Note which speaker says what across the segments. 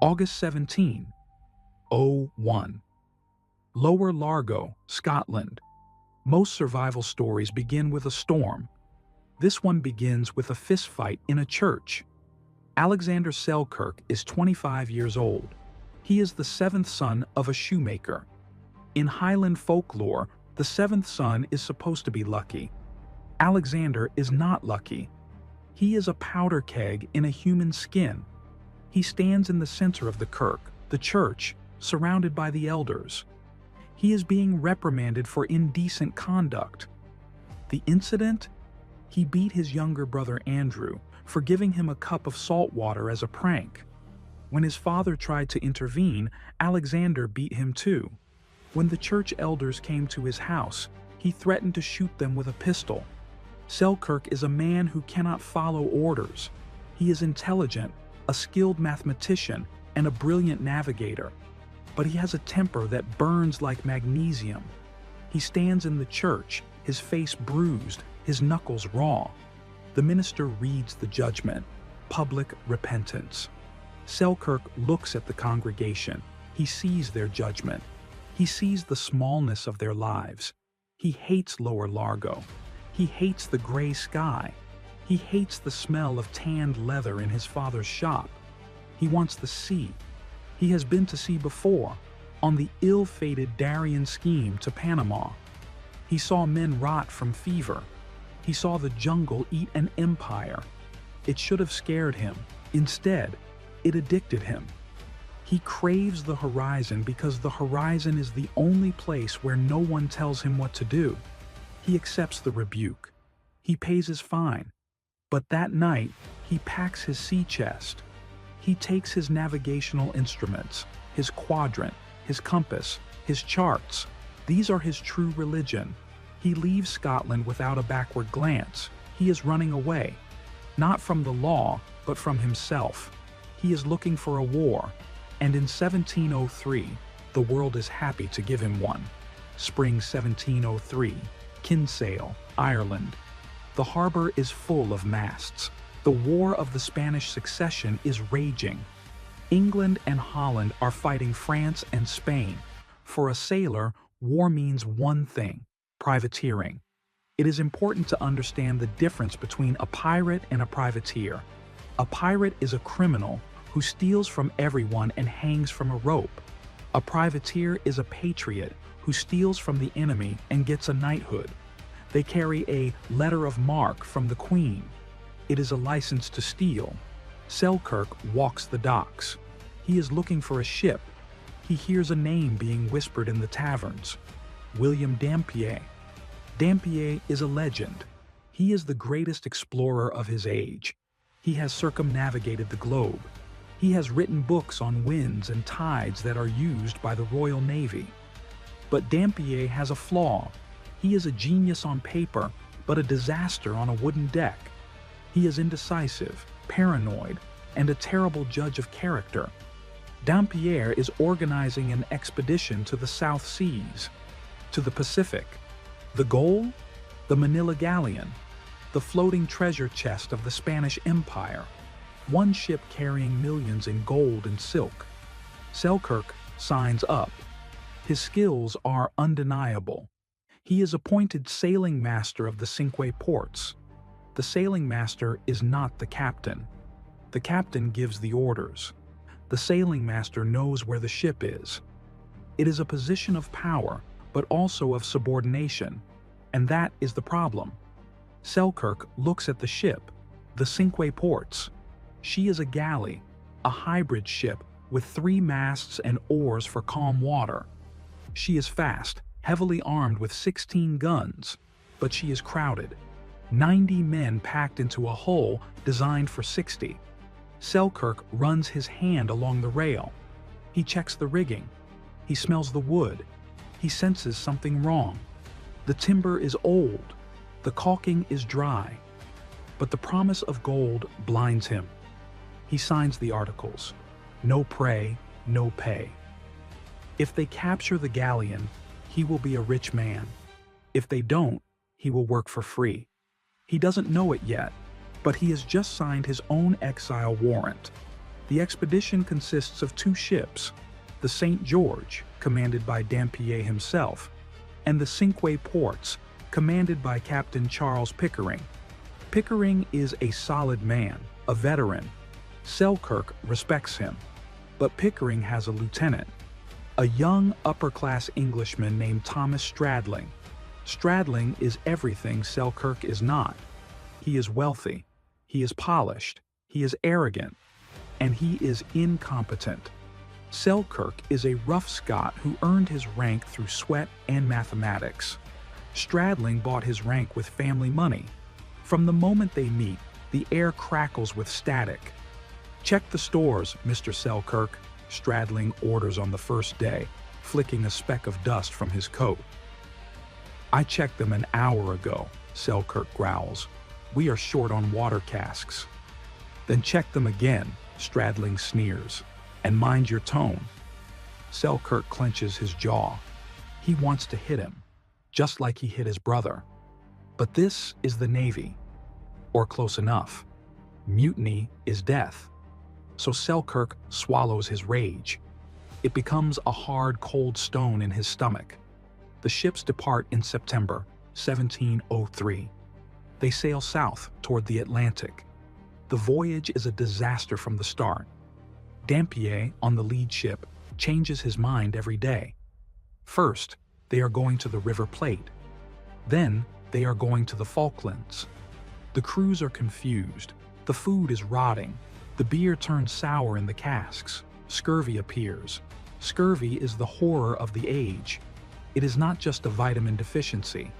Speaker 1: August 17, 01. Lower Largo, Scotland. Most survival stories begin with a storm. This one begins with a fistfight in a church. Alexander Selkirk is 25 years old. He is the seventh son of a shoemaker. In Highland folklore, the seventh son is supposed to be lucky. Alexander is not lucky. He is a powder keg in a human skin. He stands in the center of the kirk, the church, surrounded by the elders. He is being reprimanded for indecent conduct. The incident? He beat his younger brother Andrew for giving him a cup of salt water as a prank. When his father tried to intervene, Alexander beat him too. When the church elders came to his house, he threatened to shoot them with a pistol. Selkirk is a man who cannot follow orders. He is intelligent, a skilled mathematician, and a brilliant navigator. But he has a temper that burns like magnesium. He stands in the church, his face bruised, his knuckles raw. The minister reads the judgment, public repentance. Selkirk looks at the congregation. He sees their judgment. He sees the smallness of their lives. He hates Lower Largo. He hates the gray sky. He hates the smell of tanned leather in his father's shop. He wants the sea. He has been to sea before, on the ill-fated Darien scheme to Panama. He saw men rot from fever. He saw the jungle eat an empire. It should have scared him. Instead, it addicted him. He craves the horizon because the horizon is the only place where no one tells him what to do. He accepts the rebuke. He pays his fine. But that night, he packs his sea chest. He takes his navigational instruments, his quadrant, his compass, his charts. These are his true religion. He leaves Scotland without a backward glance. He is running away, not from the law, but from himself. He is looking for a war, and in 1703, the world is happy to give him one. Spring 1703, Kinsale, Ireland. The harbor is full of masts. The War of the Spanish Succession is raging. England and Holland are fighting France and Spain. For a sailor, war means one thing: privateering. It is important to understand the difference between a pirate and a privateer. A pirate is a criminal who steals from everyone and hangs from a rope. A privateer is a patriot who steals from the enemy and gets a knighthood. They carry a letter of marque from the Queen. It is a license to steal. Selkirk walks the docks. He is looking for a ship. He hears a name being whispered in the taverns: William Dampier. Dampier is a legend. He is the greatest explorer of his age. He has circumnavigated the globe. He has written books on winds and tides that are used by the Royal Navy. But Dampier has a flaw. He is a genius on paper, but a disaster on a wooden deck. He is indecisive, paranoid, and a terrible judge of character. Dampier is organizing an expedition to the South Seas, to the Pacific. The goal? The Manila Galleon, the floating treasure chest of the Spanish Empire. One ship carrying millions in gold and silk. Selkirk signs up. His skills are undeniable. He is appointed sailing master of the Cinque Ports. The sailing master is not the captain. The captain gives the orders. The sailing master knows where the ship is. It is a position of power, but also of subordination, and that is the problem. Selkirk looks at the ship, the Cinque Ports. She is a galley, a hybrid ship with 3 masts and oars for calm water. She is fast, heavily armed with 16 guns, but she is crowded. 90 men packed into a hull designed for 60. Selkirk runs his hand along the rail. He checks the rigging. He smells the wood. He senses something wrong. The timber is old. The caulking is dry. But the promise of gold blinds him. He signs the articles. No prey, no pay. If they capture the galleon, he will be a rich man. If they don't, he will work for free. He doesn't know it yet, but he has just signed his own exile warrant. The expedition consists of 2 ships, the St. George, commanded by Dampier himself, and the Cinque Ports, commanded by Captain Charles Pickering. Pickering is a solid man, a veteran. Selkirk respects him. But Pickering has a lieutenant, a young upper-class Englishman named Thomas Stradling. Stradling is everything Selkirk is not. He is wealthy, he is polished, he is arrogant, and he is incompetent. Selkirk is a rough Scot who earned his rank through sweat and mathematics. Stradling bought his rank with family money. From the moment they meet, the air crackles with static. "Check the stores, Mr. Selkirk," Stradling orders on the first day, flicking a speck of dust from his coat. "I checked them an hour ago," Selkirk growls. "We are short on water casks." "Then check them again," Stradling sneers. "And mind your tone." Selkirk clenches his jaw. He wants to hit him, just like he hit his brother. But this is the Navy, or close enough. Mutiny is death. So Selkirk swallows his rage. It becomes a hard, cold stone in his stomach. The ships depart in September 1703. They sail south toward the Atlantic. The voyage is a disaster from the start. Dampier, on the lead ship, changes his mind every day. First, they are going to the River Plate. Then, they are going to the Falklands. The crews are confused. The food is rotting. The beer turns sour in the casks. Scurvy appears. Scurvy is the horror of the age. It is not just a vitamin deficiency.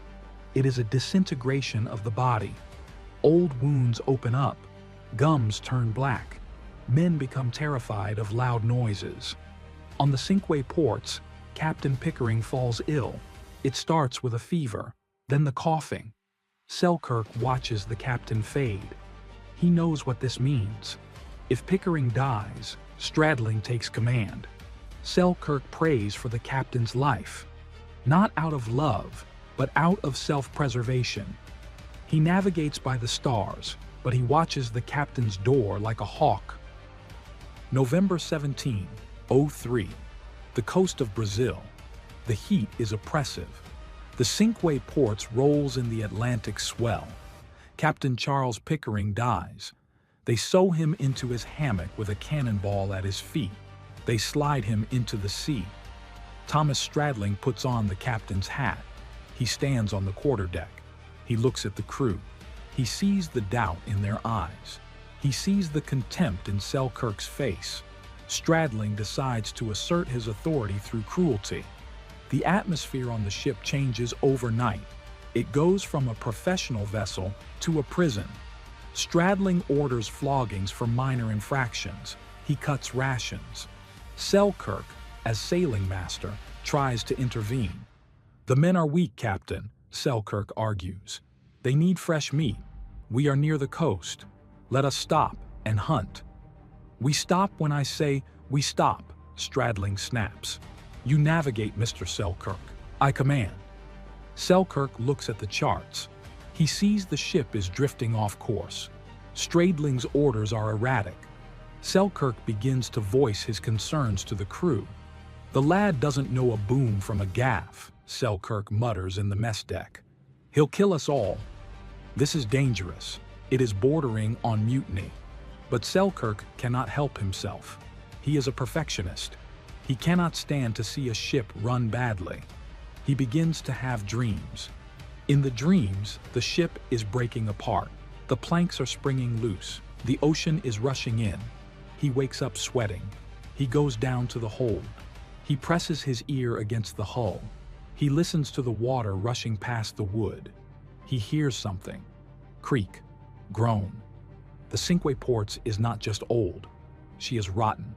Speaker 1: It is a disintegration of the body. Old wounds open up. Gums turn black. Men become terrified of loud noises. On the Cinque Ports, Captain Pickering falls ill. It starts with a fever, then the coughing. Selkirk watches the captain fade. He knows what this means. If Pickering dies, Stradling takes command. Selkirk prays for the captain's life, not out of love, but out of self-preservation. He navigates by the stars, but he watches the captain's door like a hawk. November 17, 03. The coast of Brazil. The heat is oppressive. The Cinque Ports rolls in the Atlantic swell. Captain Charles Pickering dies. They sew him into his hammock with a cannonball at his feet. They slide him into the sea. Thomas Stradling puts on the captain's hat. He stands on the quarterdeck. He looks at the crew. He sees the doubt in their eyes. He sees the contempt in Selkirk's face. Stradling decides to assert his authority through cruelty. The atmosphere on the ship changes overnight. It goes from a professional vessel to a prison. Stradling orders floggings for minor infractions. He cuts rations. Selkirk, as sailing master, tries to intervene. "The men are weak, Captain," Selkirk argues. "They need fresh meat. We are near the coast. Let us stop and hunt." "We stop when I say we stop," Stradling snaps. "You navigate, Mr. Selkirk. I command." Selkirk looks at the charts. He sees the ship is drifting off course. Stradling's orders are erratic. Selkirk begins to voice his concerns to the crew. "The lad doesn't know a boom from a gaff," Selkirk mutters in the mess deck. "He'll kill us all. This is dangerous. It is bordering on mutiny." But Selkirk cannot help himself. He is a perfectionist. He cannot stand to see a ship run badly. He begins to have dreams. In the dreams, the ship is breaking apart. The planks are springing loose. The ocean is rushing in. He wakes up sweating. He goes down to the hold. He presses his ear against the hull. He listens to the water rushing past the wood. He hears something. Creak. Groan. The Cinque Ports is not just old. She is rotten.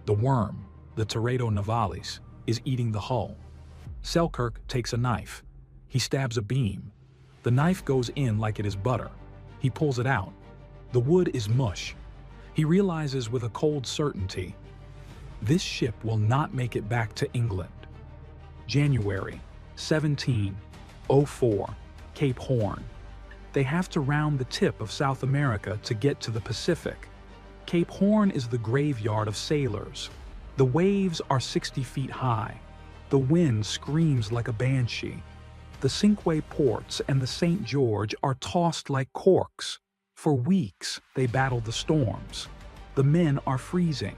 Speaker 1: The worm, the Teredo navalis, is eating the hull. Selkirk takes a knife. He stabs a beam. The knife goes in like it is butter. He pulls it out. The wood is mush. He realizes with a cold certainty, this ship will not make it back to England. January 1704, Cape Horn. They have to round the tip of South America to get to the Pacific. Cape Horn is the graveyard of sailors. The waves are 60 feet high. The wind screams like a banshee. The Cinque Ports and the St. George are tossed like corks. For weeks, they battle the storms. The men are freezing.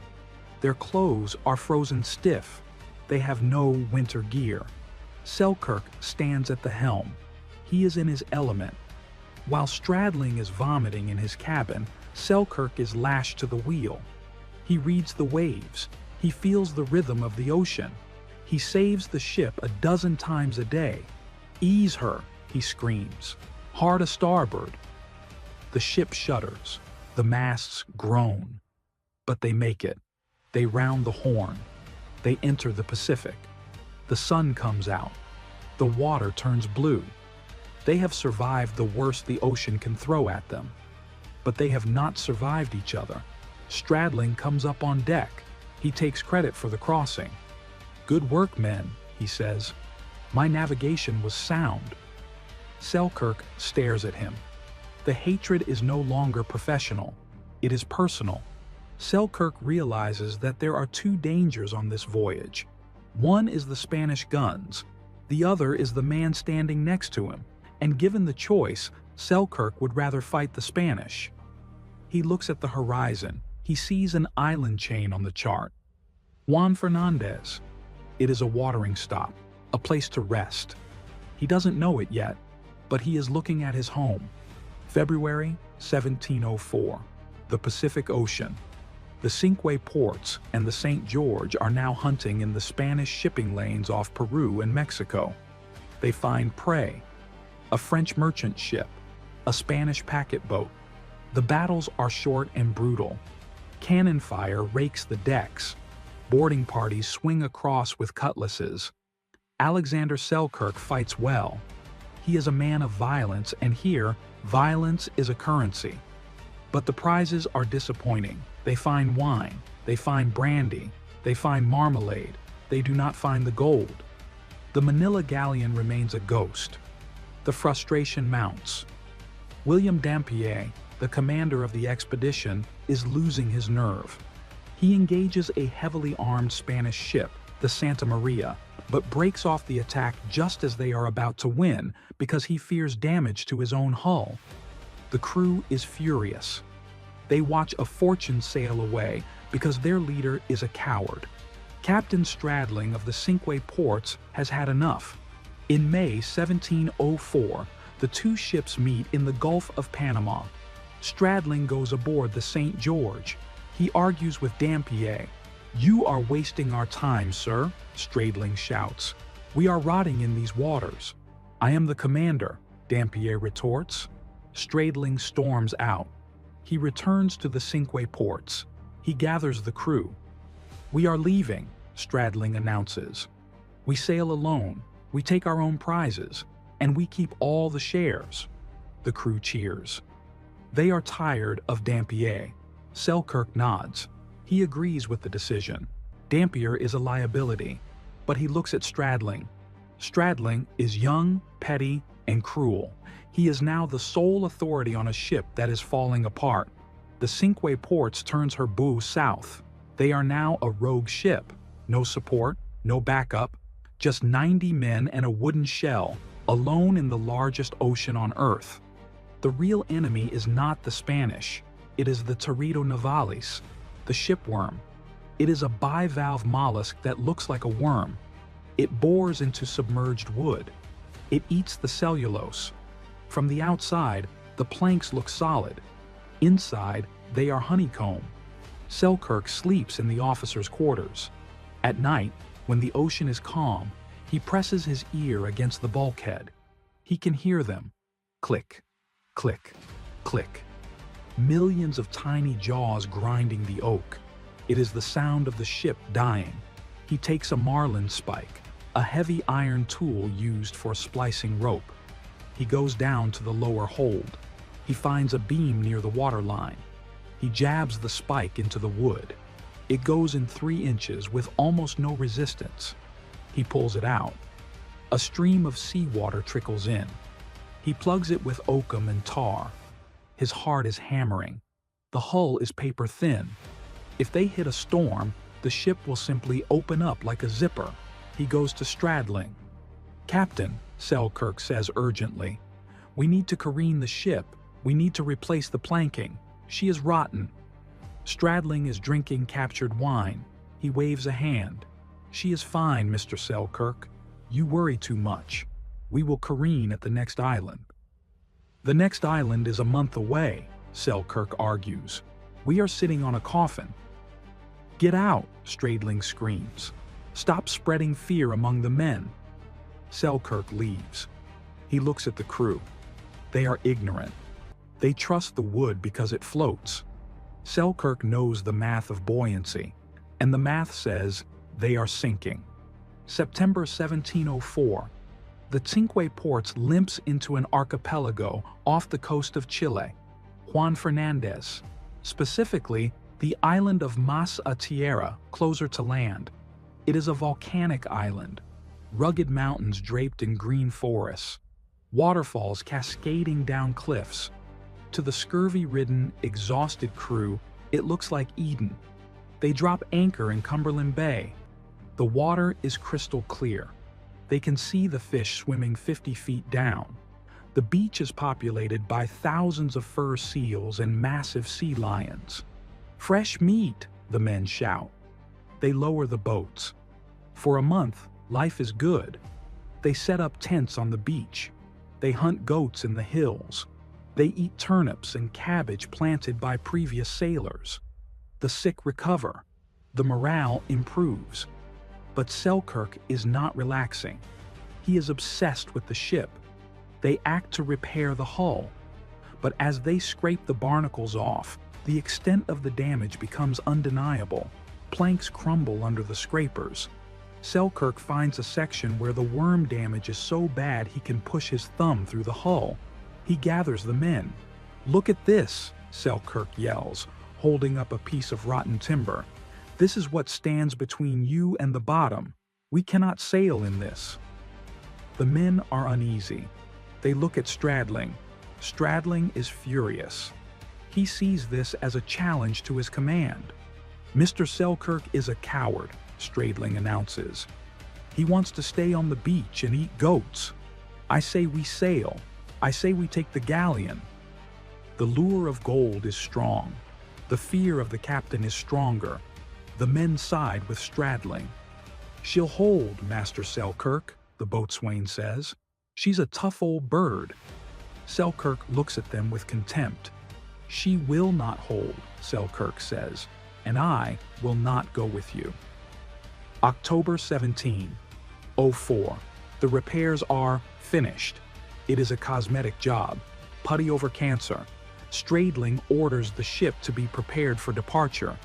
Speaker 1: Their clothes are frozen stiff. They have no winter gear. Selkirk stands at the helm. He is in his element. While Stradling is vomiting in his cabin, Selkirk is lashed to the wheel. He reads the waves. He feels the rhythm of the ocean. He saves the ship a dozen times a day. "Ease her," he screams. "Hard a starboard." The ship shudders. The masts groan. But they make it. They round the Horn. They enter the Pacific. The sun comes out. The water turns blue. They have survived the worst the ocean can throw at them. But they have not survived each other. Stradling comes up on deck. He takes credit for the crossing. "Good work, men," he says. "My navigation was sound." Selkirk stares at him. The hatred is no longer professional. It is personal. Selkirk realizes that there are two dangers on this voyage. One is the Spanish guns. The other is the man standing next to him, and given the choice, Selkirk would rather fight the Spanish. He looks at the horizon. He sees an island chain on the chart. Juan Fernandez. It is a watering stop, a place to rest. He doesn't know it yet, but he is looking at his home. February 1704. The Pacific Ocean. The Cinque Ports and the St. George are now hunting in the Spanish shipping lanes off Peru and Mexico. They find prey. A French merchant ship. A Spanish packet boat. The battles are short and brutal. Cannon fire rakes the decks. Boarding parties swing across with cutlasses. Alexander Selkirk fights well. He is a man of violence, and here, violence is a currency. But the prizes are disappointing. They find wine, they find brandy, they find marmalade, they do not find the gold. The Manila galleon remains a ghost. The frustration mounts. William Dampier, the commander of the expedition, is losing his nerve. He engages a heavily armed Spanish ship, the Santa Maria, but breaks off the attack just as they are about to win because he fears damage to his own hull. The crew is furious. They watch a fortune sail away because their leader is a coward. Captain Stradling of the Cinque Ports has had enough. In May 1704, the two ships meet in the Gulf of Panama. Stradling goes aboard the St. George. He argues with Dampier. "You are wasting our time, sir," Stradling shouts. "We are rotting in these waters." "I am the commander," Dampier retorts. Stradling storms out. He returns to the Cinque Ports. He gathers the crew. "We are leaving," Stradling announces. "We sail alone, we take our own prizes, and we keep all the shares." The crew cheers. They are tired of Dampier. Selkirk nods. He agrees with the decision. Dampier is a liability, but he looks at Stradling. Stradling is young, petty, and cruel. He is now the sole authority on a ship that is falling apart. The Cinque Ports turns her bow south. They are now a rogue ship. No support, no backup, just 90 men and a wooden shell, alone in the largest ocean on Earth. The real enemy is not the Spanish. It is the Teredo navalis, the shipworm. It is a bivalve mollusk that looks like a worm. It bores into submerged wood. It eats the cellulose. From the outside, the planks look solid. Inside, they are honeycomb. Selkirk sleeps in the officers' quarters. At night, when the ocean is calm, he presses his ear against the bulkhead. He can hear them. Click, click, click. Millions of tiny jaws grinding the oak. It is the sound of the ship dying. He takes a marlin spike, a heavy iron tool used for splicing rope. He goes down to the lower hold. He finds a beam near the waterline. He jabs the spike into the wood. It goes in 3 inches with almost no resistance. He pulls it out. A stream of seawater trickles in. He plugs it with oakum and tar. His heart is hammering. The hull is paper thin. If they hit a storm, the ship will simply open up like a zipper. He goes to Stradling. "Captain," Selkirk says urgently, "we need to careen the ship. We need to replace the planking. She is rotten." Stradling is drinking captured wine. He waves a hand. "She is fine, Mr. Selkirk. You worry too much. We will careen at the next island." "The next island is a month away," Selkirk argues. "We are sitting on a coffin." "Get out," Stradling screams. "Stop spreading fear among the men." Selkirk leaves. He looks at the crew. They are ignorant. They trust the wood because it floats. Selkirk knows the math of buoyancy, and the math says they are sinking. September 1704. The Cinque Ports limps into an archipelago off the coast of Chile, Juan Fernandez, specifically the island of Mas a Tierra, closer to land. It is a volcanic island, rugged mountains draped in green forests, waterfalls cascading down cliffs. To the scurvy-ridden, exhausted crew, it looks like Eden. They drop anchor in Cumberland Bay. The water is crystal clear. They can see the fish swimming 50 feet down. The beach is populated by thousands of fur seals and massive sea lions. "Fresh meat," the men shout. They lower the boats. For a month, life is good. They set up tents on the beach. They hunt goats in the hills. They eat turnips and cabbage planted by previous sailors. The sick recover. The morale improves. But Selkirk is not relaxing. He is obsessed with the ship. They act to repair the hull. But as they scrape the barnacles off, the extent of the damage becomes undeniable. Planks crumble under the scrapers. Selkirk finds a section where the worm damage is so bad he can push his thumb through the hull. He gathers the men. "Look at this," Selkirk yells, holding up a piece of rotten timber. "This is what stands between you and the bottom. We cannot sail in this." The men are uneasy. They look at Stradling. Stradling is furious. He sees this as a challenge to his command. "Mr. Selkirk is a coward," Stradling announces. "He wants to stay on the beach and eat goats. I say we sail. I say we take the galleon." The lure of gold is strong. The fear of the captain is stronger. The men side with Stradling. "She'll hold, Master Selkirk," the boatswain says. "She's a tough old bird." Selkirk looks at them with contempt. "She will not hold," Selkirk says, "and I will not go with you." October 17, 04. The repairs are finished. It is a cosmetic job. Putty over cancer. Stradling orders the ship to be prepared for departure.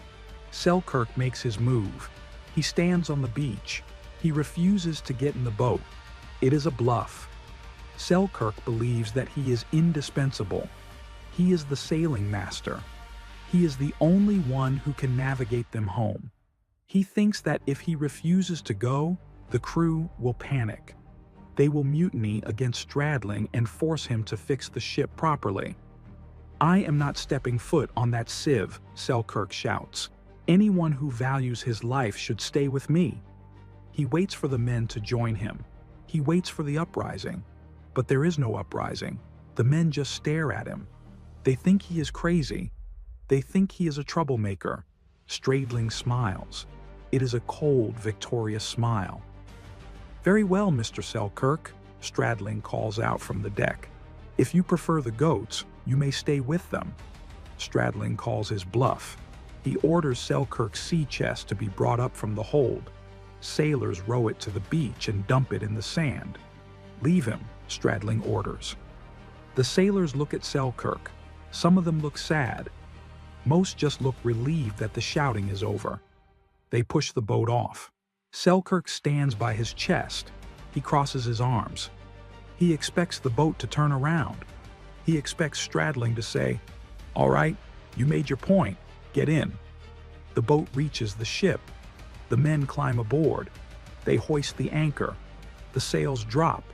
Speaker 1: Selkirk makes his move. He stands on the beach. He refuses to get in the boat. It is a bluff. Selkirk believes that he is indispensable. He is the sailing master. He is the only one who can navigate them home. He thinks that if he refuses to go, the crew will panic. They will mutiny against Stradling and force him to fix the ship properly. "I am not stepping foot on that sieve," Selkirk shouts. "Anyone who values his life should stay with me." He waits for the men to join him. He waits for the uprising. But there is no uprising. The men just stare at him. They think he is crazy. They think he is a troublemaker. Stradling smiles. It is a cold, victorious smile. "Very well, Mr. Selkirk," Stradling calls out from the deck. "If you prefer the goats, you may stay with them." Stradling calls his bluff. He orders Selkirk's sea chest to be brought up from the hold. Sailors row it to the beach and dump it in the sand. "Leave him," Stradling orders. The sailors look at Selkirk. Some of them look sad. Most just look relieved that the shouting is over. They push the boat off. Selkirk stands by his chest. He crosses his arms. He expects the boat to turn around. He expects Stradling to say, "All right, you made your point. Get in." The boat reaches the ship. The men climb aboard. They hoist the anchor. The sails drop.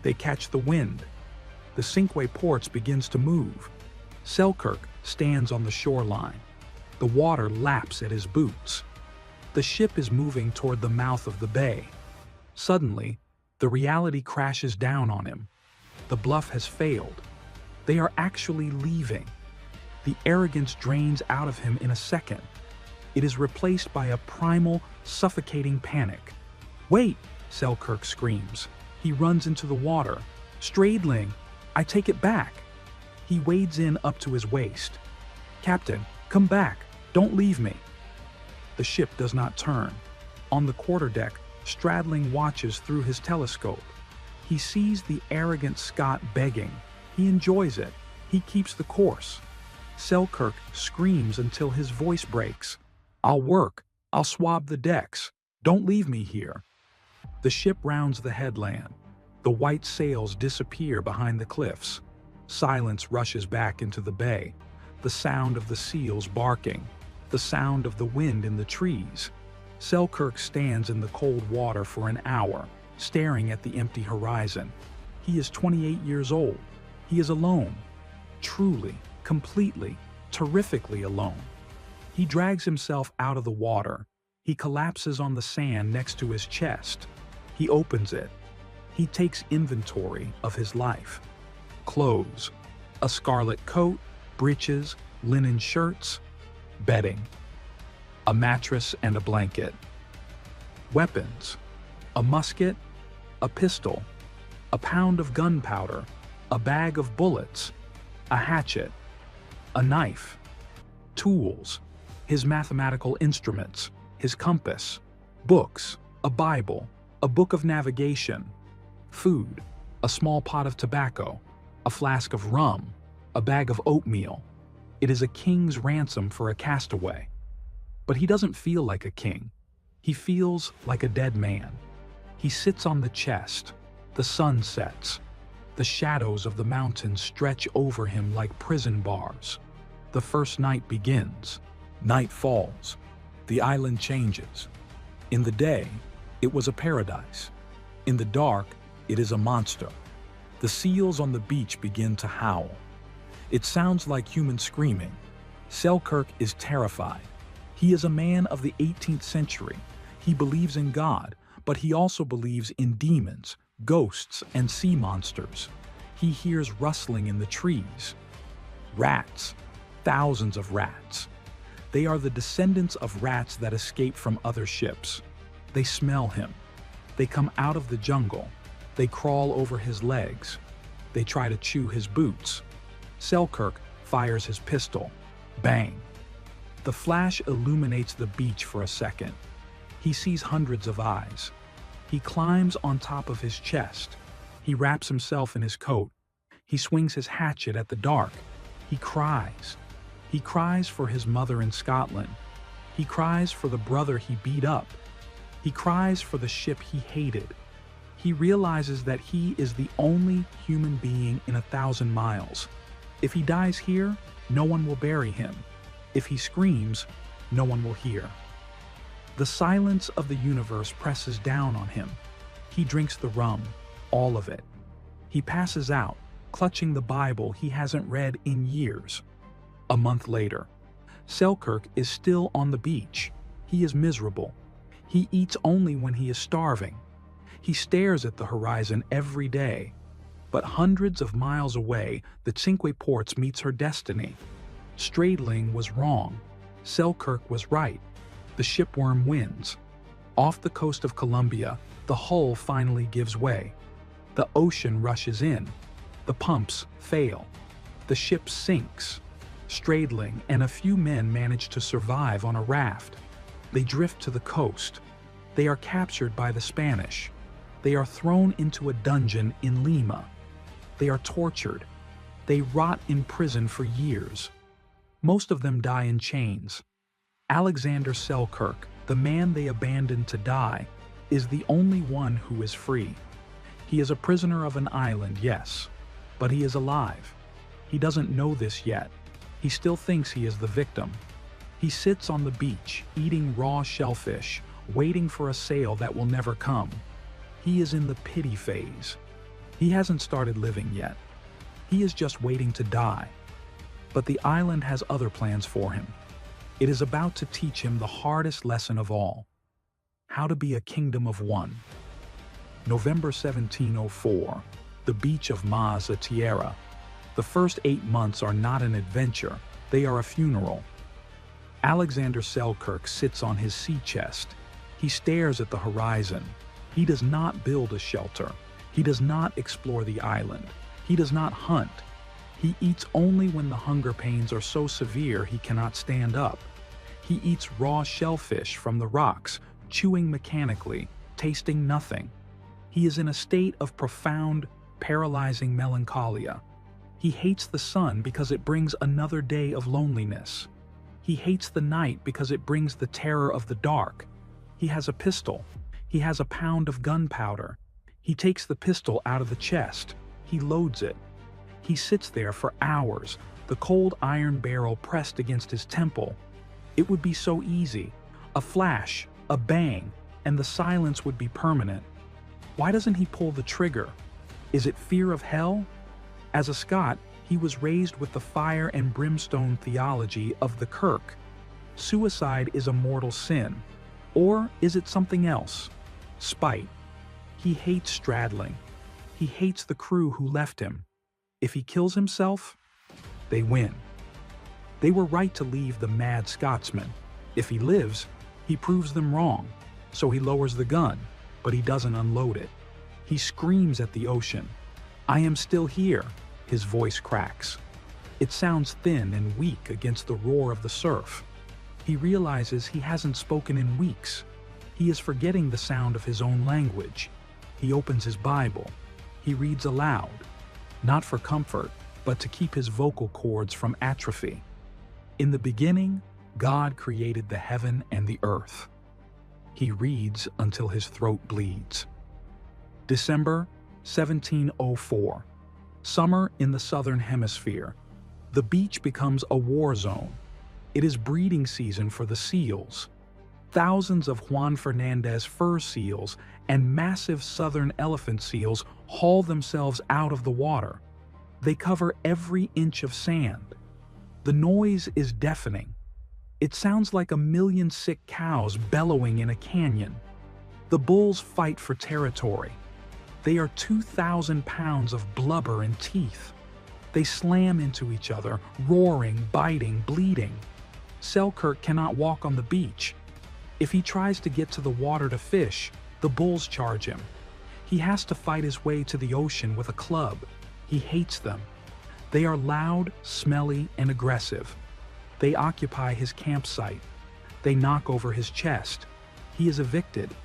Speaker 1: They catch the wind. The Cinque Ports begins to move. Selkirk, stands on the shoreline. The water laps at his boots. The ship is moving toward the mouth of the bay. Suddenly, the reality crashes down on him. The bluff has failed. They are actually leaving. The arrogance drains out of him in a second. It is replaced by a primal, suffocating panic. "Wait!" Selkirk screams. He runs into the water. "Straddling! I take it back!" He wades in up to his waist. "Captain, come back! Don't leave me!" The ship does not turn. On the quarterdeck, Straddling watches through his telescope. He sees the arrogant Scot begging. He enjoys it. He keeps the course. Selkirk screams until his voice breaks. "I'll work. I'll swab the decks. Don't leave me here." The ship rounds the headland. The white sails disappear behind the cliffs. Silence rushes back into the bay. The sound of the seals barking. The sound of the wind in the trees. Selkirk stands in the cold water for an hour, staring at the empty horizon. He is 28 years old. He is alone. Truly, completely, terrifically alone. He drags himself out of the water. He collapses on the sand next to his chest. He opens it. He takes inventory of his life. Clothes. A scarlet coat, breeches, linen shirts, bedding. A mattress and a blanket. Weapons. A musket, a pistol, a pound of gunpowder, a bag of bullets, a hatchet, a knife. Tools. His mathematical instruments, his compass, books, a Bible, a book of navigation. Food. A small pot of tobacco, a flask of rum, a bag of oatmeal. It is a king's ransom for a castaway. But he doesn't feel like a king. He feels like a dead man. He sits on the chest. The sun sets. The shadows of the mountains stretch over him like prison bars. The first night begins. Night falls. The island changes. In the day, it was a paradise. In the dark, it is a monster. The seals on the beach begin to howl. It sounds like human screaming. Selkirk is terrified. He is a man of the 18th century. He believes in God, but he also believes in demons, ghosts, and sea monsters. He hears rustling in the trees. Rats. Thousands of rats. They are the descendants of rats that escape from other ships. They smell him. They come out of the jungle. They crawl over his legs. They try to chew his boots. Selkirk fires his pistol. Bang. The flash illuminates the beach for a second. He sees hundreds of eyes. He climbs on top of his chest. He wraps himself in his coat. He swings his hatchet at the dark. He cries. He cries for his mother in Scotland. He cries for the brother he beat up. He cries for the ship he hated. He realizes that he is the only human being in 1,000 miles. If he dies here, no one will bury him. If he screams, no one will hear. The silence of the universe presses down on him. He drinks the rum, all of it. He passes out, clutching the Bible he hasn't read in years. A month later, Selkirk is still on the beach. He is miserable. He eats only when he is starving. He stares at the horizon every day. But hundreds of miles away, the Cinque Ports meets her destiny. Straddling was wrong. Selkirk was right. The shipworm wins. Off the coast of Colombia, the hull finally gives way. The ocean rushes in. The pumps fail. The ship sinks. Straddling and a few men manage to survive on a raft. They drift to the coast. They are captured by the Spanish. They are thrown into a dungeon in Lima. They are tortured. They rot in prison for years. Most of them die in chains. Alexander Selkirk, the man they abandoned to die, is the only one who is free. He is a prisoner of an island, yes, but he is alive. He doesn't know this yet. He still thinks he is the victim. He sits on the beach, eating raw shellfish, waiting for a sail that will never come. He is in the pity phase. He hasn't started living yet. He is just waiting to die. But the island has other plans for him. It is about to teach him the hardest lesson of all: how to be a kingdom of one. November 1704, the beach of Mas a Tierra. The first 8 months are not an adventure, they are a funeral. Alexander Selkirk sits on his sea chest. He stares at the horizon. He does not build a shelter. He does not explore the island. He does not hunt. He eats only when the hunger pains are so severe he cannot stand up. He eats raw shellfish from the rocks, chewing mechanically, tasting nothing. He is in a state of profound, paralyzing melancholia. He hates the sun because it brings another day of loneliness. He hates the night because it brings the terror of the dark. He has a pistol. He has a pound of gunpowder. He takes the pistol out of the chest. He loads it. He sits there for hours, the cold iron barrel pressed against his temple. It would be so easy. A flash, a bang, and the silence would be permanent. Why doesn't he pull the trigger? Is it fear of hell? As a Scot, he was raised with the fire and brimstone theology of the Kirk. Suicide is a mortal sin. Or is it something else? Spite. He hates straddling. He hates the crew who left him. If he kills himself, they win. They were right to leave the mad Scotsman. If he lives, he proves them wrong. So he lowers the gun, but he doesn't unload it. He screams at the ocean. "I am still here." His voice cracks. It sounds thin and weak against the roar of the surf. He realizes he hasn't spoken in weeks. He is forgetting the sound of his own language. He opens his Bible. He reads aloud, not for comfort, but to keep his vocal cords from atrophy. In the beginning, God created the heaven and the earth. He reads until his throat bleeds. December 1704. Summer in the southern hemisphere. The beach becomes a war zone. It is breeding season for the seals. Thousands of Juan Fernandez fur seals and massive southern elephant seals haul themselves out of the water. They cover every inch of sand. The noise is deafening. It sounds like 1,000,000 sick cows bellowing in a canyon. The bulls fight for territory. They are 2,000 pounds of blubber and teeth. They slam into each other, roaring, biting, bleeding. Selkirk cannot walk on the beach. If he tries to get to the water to fish, the bulls charge him. He has to fight his way to the ocean with a club. He hates them. They are loud, smelly, and aggressive. They occupy his campsite. They knock over his chest. He is evicted.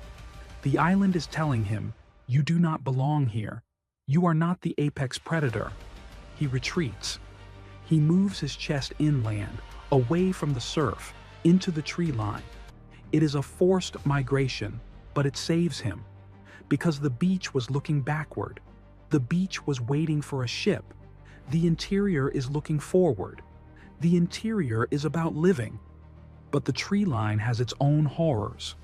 Speaker 1: The island is telling him, "You do not belong here. You are not the apex predator." He retreats. He moves his chest inland, away from the surf, into the tree line. It is a forced migration, but it saves him. Because the beach was looking backward. The beach was waiting for a ship. The interior is looking forward. The interior is about living. But the tree line has its own horrors.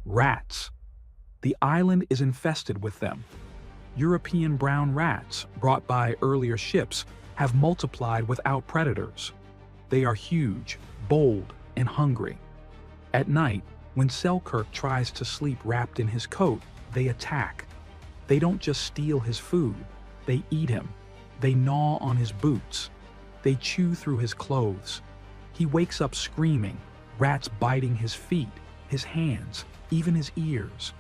Speaker 1: Rats. The island is infested with them. European brown rats, brought by earlier ships, have multiplied without predators. They are huge, bold, and hungry. At night, when Selkirk tries to sleep wrapped in his coat, they attack. They don't just steal his food, they eat him. They gnaw on his boots. They chew through his clothes. He wakes up screaming, rats biting his feet, his hands, even his ears.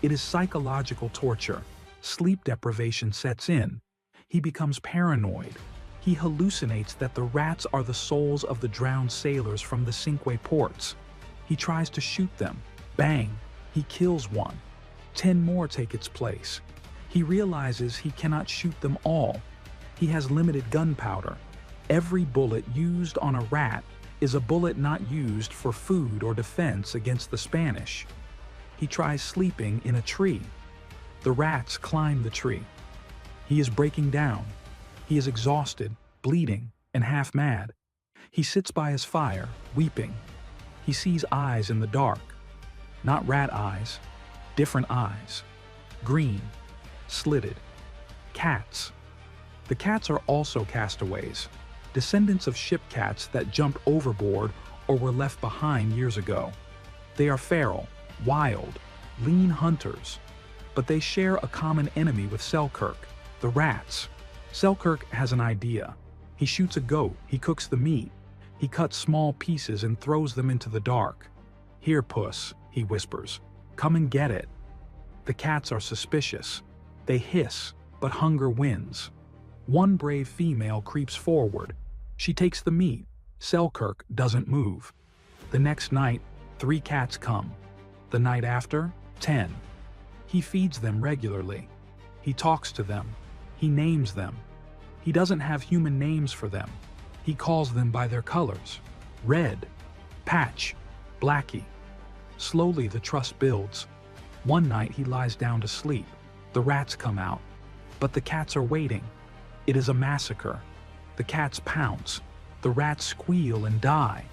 Speaker 1: It is psychological torture. Sleep deprivation sets in. He becomes paranoid. He hallucinates that the rats are the souls of the drowned sailors from the Cinque Ports. He tries to shoot them. Bang! He kills one. 10 more take its place. He realizes he cannot shoot them all. He has limited gunpowder. Every bullet used on a rat is a bullet not used for food or defense against the Spanish. He tries sleeping in a tree. The rats climb the tree. He is breaking down. He is exhausted, bleeding, and half mad. He sits by his fire, weeping. He sees eyes in the dark. Not rat eyes, different eyes. Green, slitted. Cats. The cats are also castaways. descendants of ship cats that jumped overboard or were left behind years ago. They are feral, wild, lean hunters, but they share a common enemy with Selkirk, the rats. Selkirk has an idea. He shoots a goat, he cooks the meat, he cuts small pieces and throws them into the dark. "Here, puss," he whispers, "come and get it." The cats are suspicious. They hiss, but hunger wins. One brave female creeps forward. She takes the meat. Selkirk doesn't move. The next night, 3 cats come. The night after, 10. He feeds them regularly. He talks to them. He names them. He doesn't have human names for them. He calls them by their colors: Red, Patch, Blackie. Slowly the trust builds. One night he lies down to sleep. The rats come out, but the cats are waiting. It is a massacre. The cats pounce. The rats squeal and die.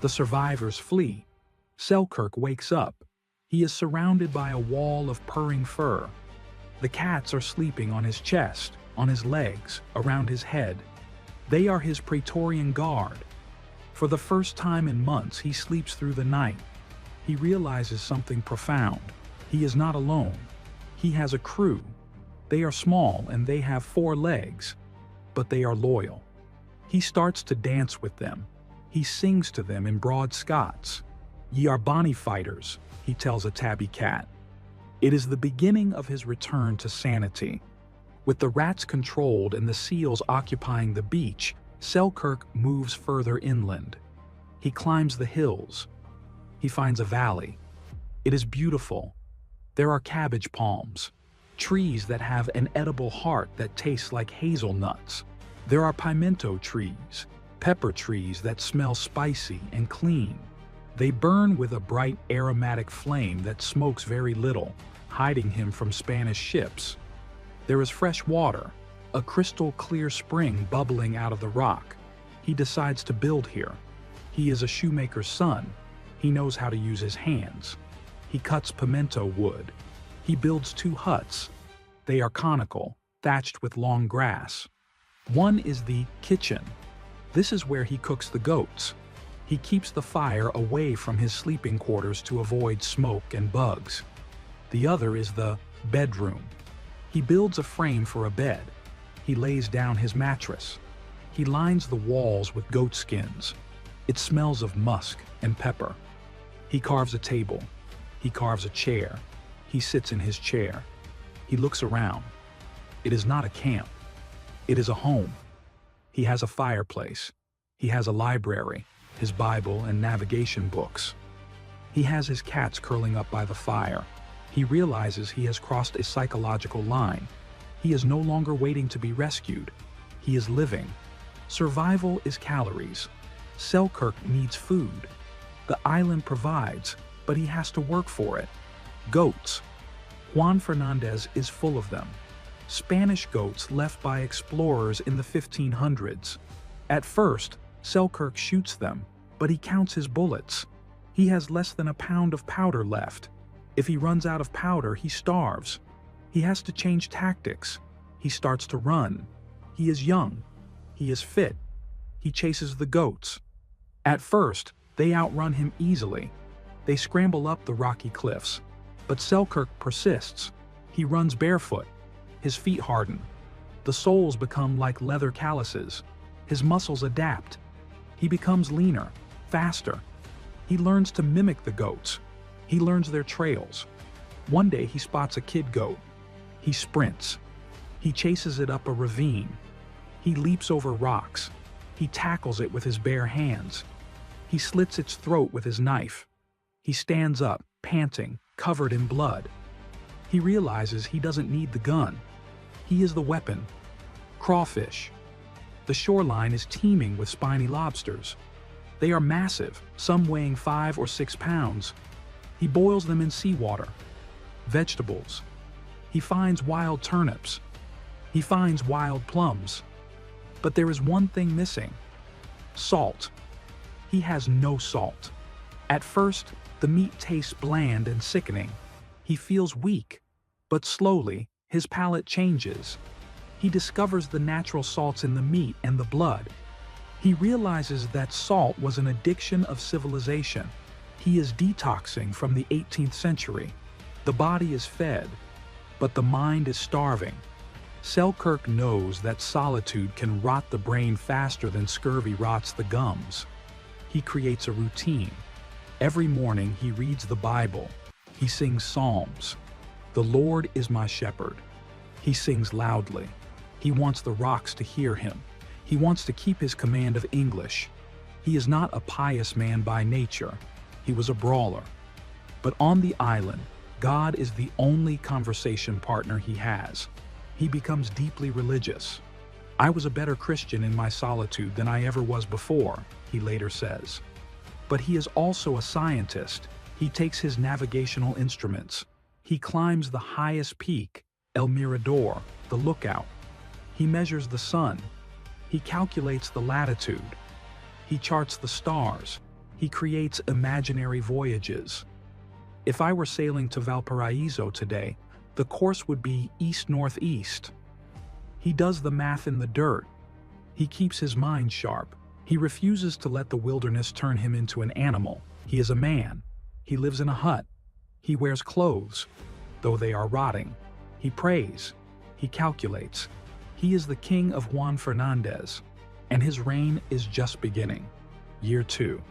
Speaker 1: The survivors flee. Selkirk wakes up. He is surrounded by a wall of purring fur. The cats are sleeping on his chest, on his legs, around his head. They are his Praetorian guard. For the first time in months, he sleeps through the night. He realizes something profound. He is not alone. He has a crew. They are small and they have 4 legs, but they are loyal. He starts to dance with them. He sings to them in broad Scots. "Ye are bonny fighters," he tells a tabby cat. It is the beginning of his return to sanity. With the rats controlled and the seals occupying the beach, Selkirk moves further inland. He climbs the hills. He finds a valley. It is beautiful. There are cabbage palms, trees that have an edible heart that tastes like hazelnuts. There are pimento trees, pepper trees that smell spicy and clean. They burn with a bright aromatic flame that smokes very little, hiding him from Spanish ships. There is fresh water, a crystal clear spring bubbling out of the rock. He decides to build here. He is a shoemaker's son. He knows how to use his hands. He cuts pimento wood. He builds 2 huts. They are conical, thatched with long grass. One is the kitchen. This is where he cooks the goats. He keeps the fire away from his sleeping quarters to avoid smoke and bugs. The other is the bedroom. He builds a frame for a bed. He lays down his mattress. He lines the walls with goat skins. It smells of musk and pepper. He carves a table. He carves a chair. He sits in his chair. He looks around. It is not a camp. It is a home. He has a fireplace. He has a library, his Bible and navigation books. He has his cats curling up by the fire. He realizes he has crossed a psychological line. He is no longer waiting to be rescued. He is living. Survival is calories. Selkirk needs food. The island provides, but he has to work for it. Goats. Juan Fernandez is full of them. Spanish goats left by explorers in the 1500s. At first, Selkirk shoots them, but he counts his bullets. He has less than a pound of powder left. If he runs out of powder, he starves. He has to change tactics. He starts to run. He is young. He is fit. He chases the goats. At first, they outrun him easily. They scramble up the rocky cliffs. But Selkirk persists. He runs barefoot. His feet harden. The soles become like leather calluses. His muscles adapt. He becomes leaner, faster. He learns to mimic the goats. He learns their trails. One day he spots a kid goat. He sprints. He chases it up a ravine. He leaps over rocks. He tackles it with his bare hands. He slits its throat with his knife. He stands up, panting, covered in blood. He realizes he doesn't need the gun. He is the weapon. Crawfish. The shoreline is teeming with spiny lobsters. They are massive, some weighing 5 or 6 pounds. He boils them in seawater. Vegetables. He finds wild turnips. He finds wild plums. But there is one thing missing. Salt. He has no salt. At first, the meat tastes bland and sickening. He feels weak, but slowly, his palate changes. He discovers the natural salts in the meat and the blood. He realizes that salt was an addiction of civilization. He is detoxing from the 18th century. The body is fed, but the mind is starving. Selkirk knows that solitude can rot the brain faster than scurvy rots the gums. He creates a routine. Every morning he reads the Bible. He sings psalms. "The Lord is my shepherd." He sings loudly. He wants the rocks to hear him. He wants to keep his command of English. He is not a pious man by nature. He was a brawler. But on the island, God is the only conversation partner he has. He becomes deeply religious. "I was a better Christian in my solitude than I ever was before," he later says. But he is also a scientist. He takes his navigational instruments. He climbs the highest peak, El Mirador, the lookout. He measures the sun. He calculates the latitude. He charts the stars. He creates imaginary voyages. "If I were sailing to Valparaiso today, the course would be east-northeast." He does the math in the dirt. He keeps his mind sharp. He refuses to let the wilderness turn him into an animal. He is a man. He lives in a hut. He wears clothes, though they are rotting. He prays. He calculates. He is the king of Juan Fernandez, and his reign is just beginning. Year 2,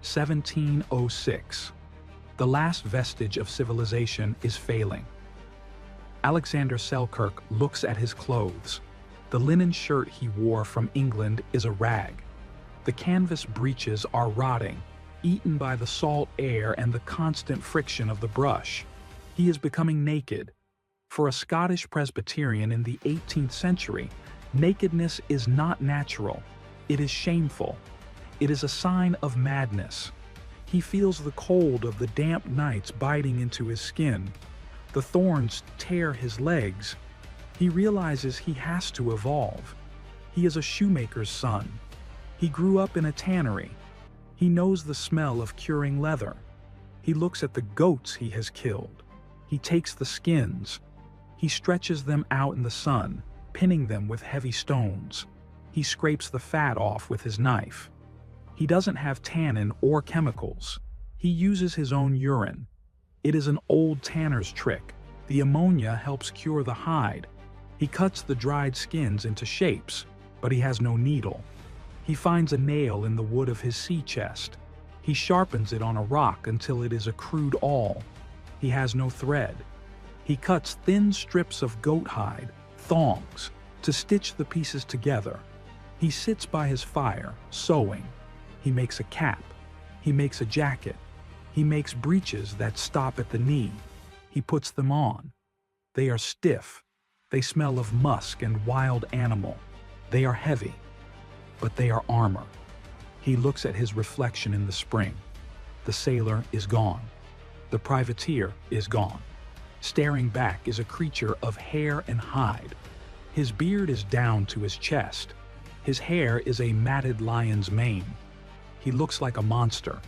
Speaker 1: 1706. The last vestige of civilization is failing. Alexander Selkirk looks at his clothes. The linen shirt he wore from England is a rag. The canvas breeches are rotting, eaten by the salt air and the constant friction of the brush. He is becoming naked. For a Scottish Presbyterian in the 18th century, nakedness is not natural. It is shameful. It is a sign of madness. He feels the cold of the damp nights biting into his skin. The thorns tear his legs. He realizes he has to evolve. He is a shoemaker's son. He grew up in a tannery. He knows the smell of curing leather. He looks at the goats he has killed. He takes the skins. He stretches them out in the sun, pinning them with heavy stones. He scrapes the fat off with his knife. He doesn't have tannin or chemicals. He uses his own urine. It is an old tanner's trick. The ammonia helps cure the hide. He cuts the dried skins into shapes, but he has no needle. He finds a nail in the wood of his sea chest. He sharpens it on a rock until it is a crude awl. He has no thread. He cuts thin strips of goat hide, thongs, to stitch the pieces together. He sits by his fire, sewing. He makes a cap. He makes a jacket. He makes breeches that stop at the knee. He puts them on. They are stiff. They smell of musk and wild animal. They are heavy, but they are armor. He looks at his reflection in the spring. The sailor is gone. The privateer is gone. Staring back is a creature of hair and hide. His beard is down to his chest. His hair is a matted lion's mane. He looks like a monster,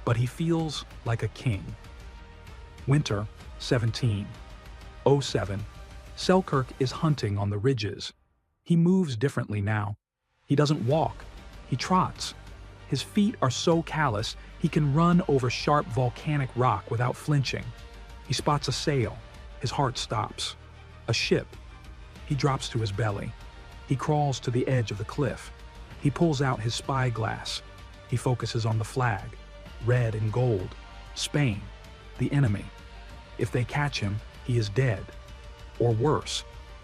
Speaker 1: but he feels like a king. Winter, 1707. Selkirk is hunting on the ridges. He moves differently now. He doesn't walk. He trots. His feet are so callous, he can run over sharp volcanic rock without flinching. He spots a sail. His heart stops. A ship. He drops to his belly. He crawls to the edge of the cliff. He pulls out his spyglass. He focuses on the flag, red and gold. Spain, the enemy. If they catch him, he is dead. Or worse,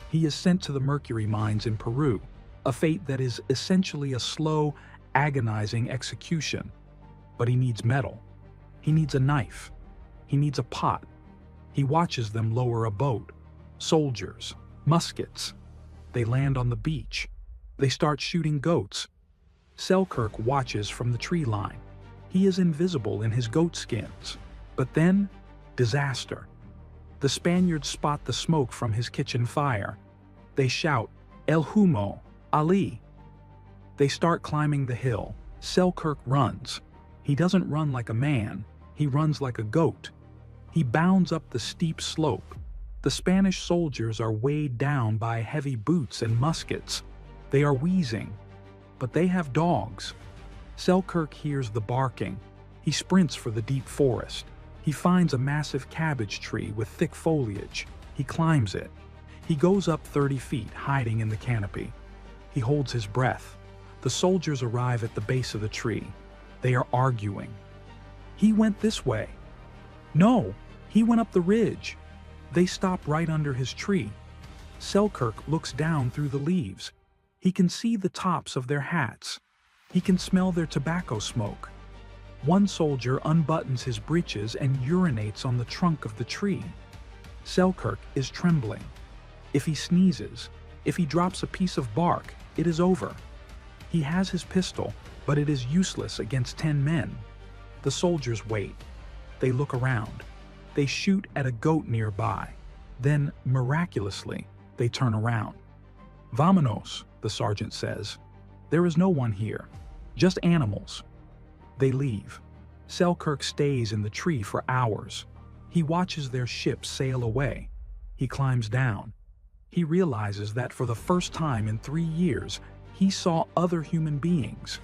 Speaker 1: he is sent to the mercury mines in Peru, a fate that is essentially a slow, agonizing execution. But he needs metal. He needs a knife. He needs a pot. He watches them lower a boat. Soldiers, muskets. They land on the beach. They start shooting goats. Selkirk watches from the tree line. He is invisible in his goat skins. But then, disaster. The Spaniards spot the smoke from his kitchen fire. They shout, "El Humo, Ali!" They start climbing the hill. Selkirk runs. He doesn't run like a man. He runs like a goat. He bounds up the steep slope. The Spanish soldiers are weighed down by heavy boots and muskets. They are wheezing. but they have dogs. Selkirk hears the barking. He sprints for the deep forest. He finds a massive cabbage tree with thick foliage. He climbs it. He goes up 30 feet, hiding in the canopy. He holds his breath. The soldiers arrive at the base of the tree. They are arguing. He went this way. No, he went up the ridge. They stop right under his tree. Selkirk looks down through the leaves. He can see the tops of their hats. He can smell their tobacco smoke. One soldier unbuttons his breeches and urinates on the trunk of the tree. Selkirk is trembling. If he sneezes, if he drops a piece of bark, it is over. He has his pistol, but it is useless against 10 men. The soldiers wait. They look around. They shoot at a goat nearby. Then, miraculously, they turn around. "Vámonos," the sergeant says. "There is no one here. Just animals." They leave. Selkirk stays in the tree for hours. He watches their ship sail away. He climbs down. He realizes that for the first time in 3 years, he saw other human beings.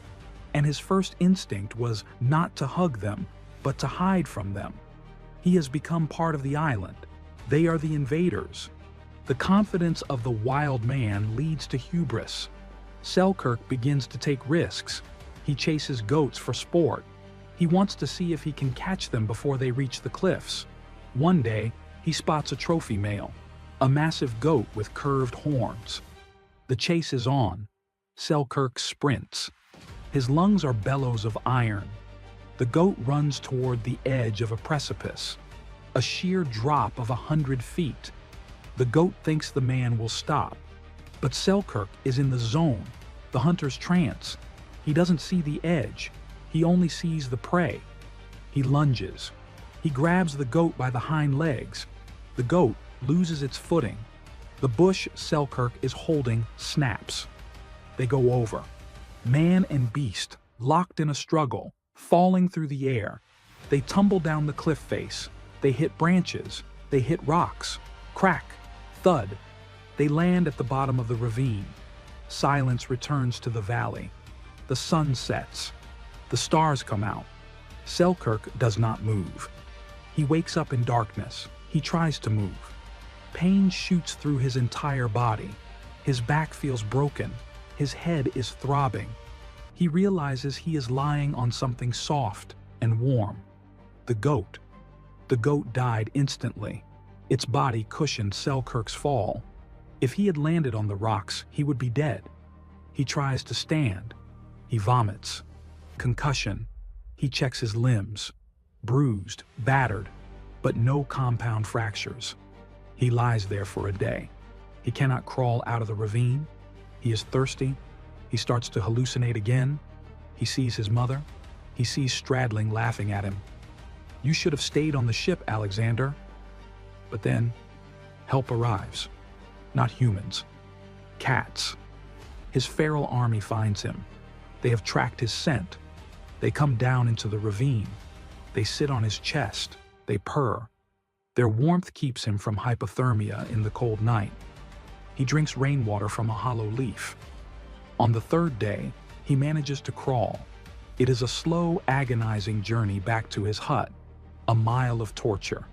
Speaker 1: And his first instinct was not to hug them, but to hide from them. He has become part of the island. They are the invaders. The confidence of the wild man leads to hubris. Selkirk begins to take risks. He chases goats for sport. He wants to see if he can catch them before they reach the cliffs. One day, he spots a trophy male, a massive goat with curved horns. The chase is on. Selkirk sprints. His lungs are bellows of iron. The goat runs toward the edge of a precipice, a sheer drop of 100 feet. The goat thinks the man will stop, but Selkirk is in the zone, the hunter's trance. He doesn't see the edge. He only sees the prey. He lunges. He grabs the goat by the hind legs. The goat loses its footing. The bush Selkirk is holding snaps. They go over. Man and beast, locked in a struggle, falling through the air. They tumble down the cliff face. They hit branches. They hit rocks. Crack. Thud. They land at the bottom of the ravine. Silence returns to the valley. The sun sets. The stars come out. Selkirk does not move. He wakes up in darkness. He tries to move. Pain shoots through his entire body. His back feels broken. His head is throbbing. He realizes he is lying on something soft and warm. The goat. The goat died instantly. Its body cushioned Selkirk's fall. If he had landed on the rocks, he would be dead. He tries to stand. He vomits. Concussion. He checks his limbs. Bruised, battered, but no compound fractures. He lies there for a day. He cannot crawl out of the ravine. He is thirsty. He starts to hallucinate again. He sees his mother. He sees Stradling laughing at him. "You should have stayed on the ship, Alexander." But then, help arrives. Not humans. Cats. His feral army finds him. They have tracked his scent. They come down into the ravine. They sit on his chest. They purr. Their warmth keeps him from hypothermia in the cold night. He drinks rainwater from a hollow leaf. On the third day, he manages to crawl. It is a slow, agonizing journey back to his hut. A mile of torture.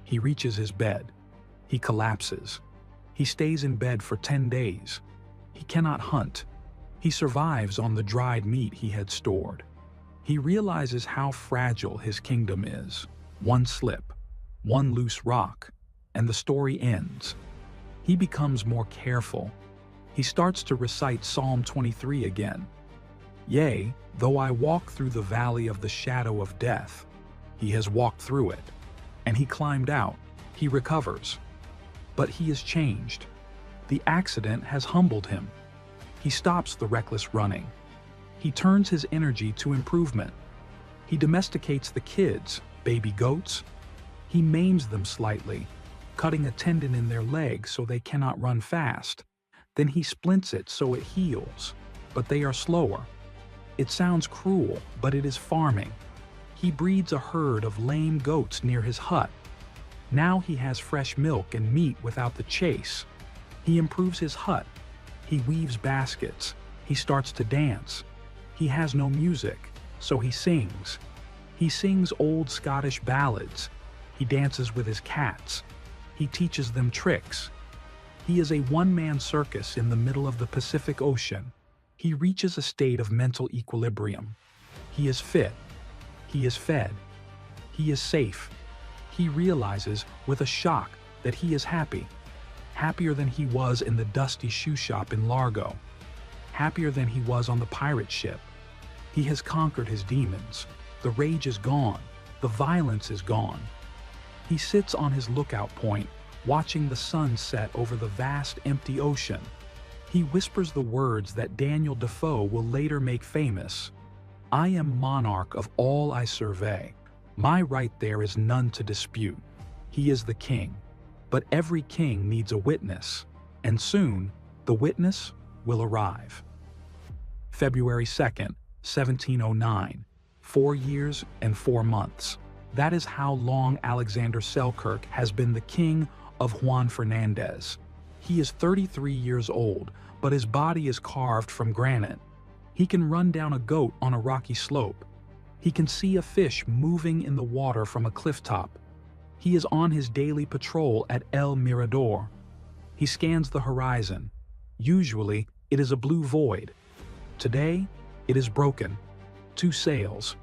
Speaker 1: He reaches his bed. He collapses. He stays in bed for 10 days. He cannot hunt. He survives on the dried meat he had stored. He realizes how fragile his kingdom is. One slip, one loose rock, and the story ends. He becomes more careful. He starts to recite Psalm 23 again. "Yea, though I walk through the valley of the shadow of death," he has walked through it, and he climbed out. He recovers. But he is changed. The accident has humbled him. He stops the reckless running. He turns his energy to improvement. He domesticates the kids, baby goats. He maims them slightly, cutting a tendon in their leg so they cannot run fast. Then he splints it so it heals, but they are slower. It sounds cruel, but it is farming. He breeds a herd of lame goats near his hut. Now he has fresh milk and meat without the chase. He improves his hut. He weaves baskets. He starts to dance. He has no music, so he sings. He sings old Scottish ballads. He dances with his cats. He teaches them tricks. He is a one-man circus in the middle of the Pacific Ocean. He reaches a state of mental equilibrium. He is fit. He is fed. He is safe. He realizes with a shock that he is happy. Happier than he was in the dusty shoe shop in Largo. Happier than he was on the pirate ship. He has conquered his demons. The rage is gone. The violence is gone. He sits on his lookout point, watching the sun set over the vast empty ocean. He whispers the words that Daniel Defoe will later make famous. I am monarch of all I survey. My right there is none to dispute. He is the king. But every king needs a witness, and soon the witness will arrive. February 2nd, 1709. 4 years and 4 months. That is how long Alexander Selkirk has been the king of Juan Fernandez. He is 33 years old, but his body is carved from granite. He can run down a goat on a rocky slope. He can see a fish moving in the water from a cliff top. He is on his daily patrol at El Mirador. He scans the horizon. Usually, it is a blue void. Today, it is broken. 2 sails.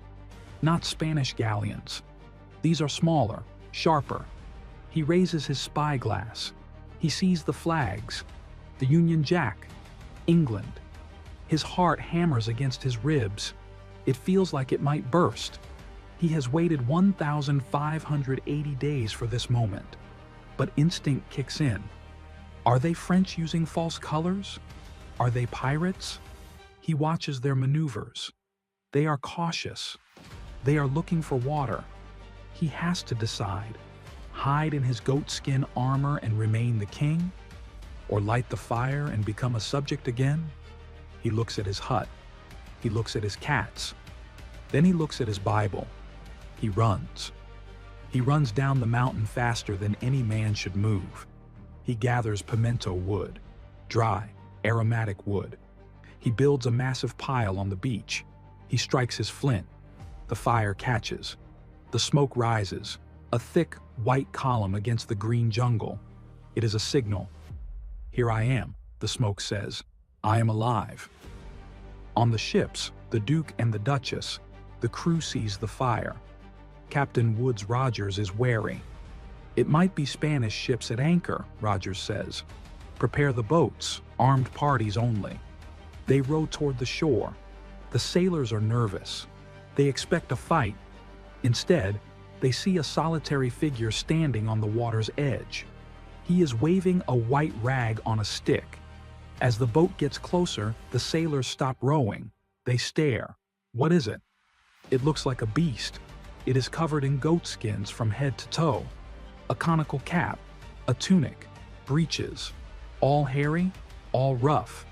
Speaker 1: Not Spanish galleons. These are smaller, sharper. He raises his spyglass. He sees the flags. The Union Jack. England. His heart hammers against his ribs. It feels like it might burst. He has waited 1,580 days for this moment. But instinct kicks in. Are they French using false colors? Are they pirates? He watches their maneuvers. They are cautious. They are looking for water. He has to decide. Hide in his goatskin armor and remain the king? Or light the fire and become a subject again? He looks at his hut. He looks at his cats. Then he looks at his Bible. He runs. He runs down the mountain faster than any man should move. He gathers pimento wood, dry, aromatic wood. He builds a massive pile on the beach. He strikes his flint. The fire catches. The smoke rises, a thick, white column against the green jungle. It is a signal. Here I am, the smoke says. I am alive. On the ships, the Duke and the Duchess, the crew sees the fire. Captain Woods Rogers is wary. It might be Spanish ships at anchor, Rogers says. Prepare the boats, armed parties only. They row toward the shore. The sailors are nervous. They expect a fight. Instead, they see a solitary figure standing on the water's edge. He is waving a white rag on a stick. As the boat gets closer, the sailors stop rowing. They stare. What is it? It looks like a beast. It is covered in goat skins from head to toe. A conical cap, a tunic, breeches. All hairy, all rough.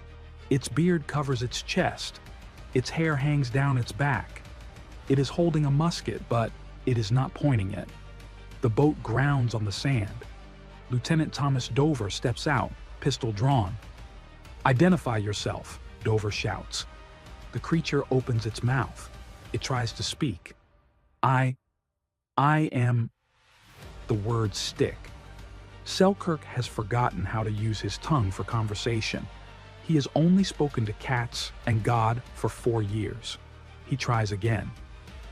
Speaker 1: Its beard covers its chest. Its hair hangs down its back. It is holding a musket, but it is not pointing it. The boat grounds on the sand. Lieutenant Thomas Dover steps out, pistol drawn. Identify yourself, Dover shouts. The creature opens its mouth. It tries to speak. I am... The words stick. Selkirk has forgotten how to use his tongue for conversation. He has only spoken to cats and God for 4 years. He tries again.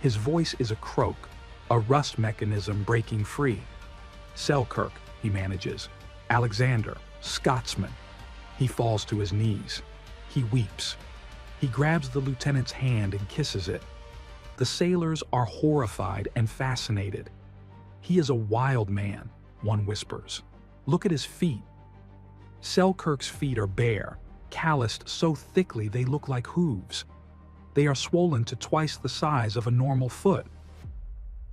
Speaker 1: His voice is a croak, a rust mechanism breaking free. Selkirk, he manages. Alexander, Scotsman. He falls to his knees. He weeps. He grabs the lieutenant's hand and kisses it. The sailors are horrified and fascinated. He is a wild man, one whispers. Look at his feet. Selkirk's feet are bare, calloused so thickly they look like hooves. They are swollen to twice the size of a normal foot.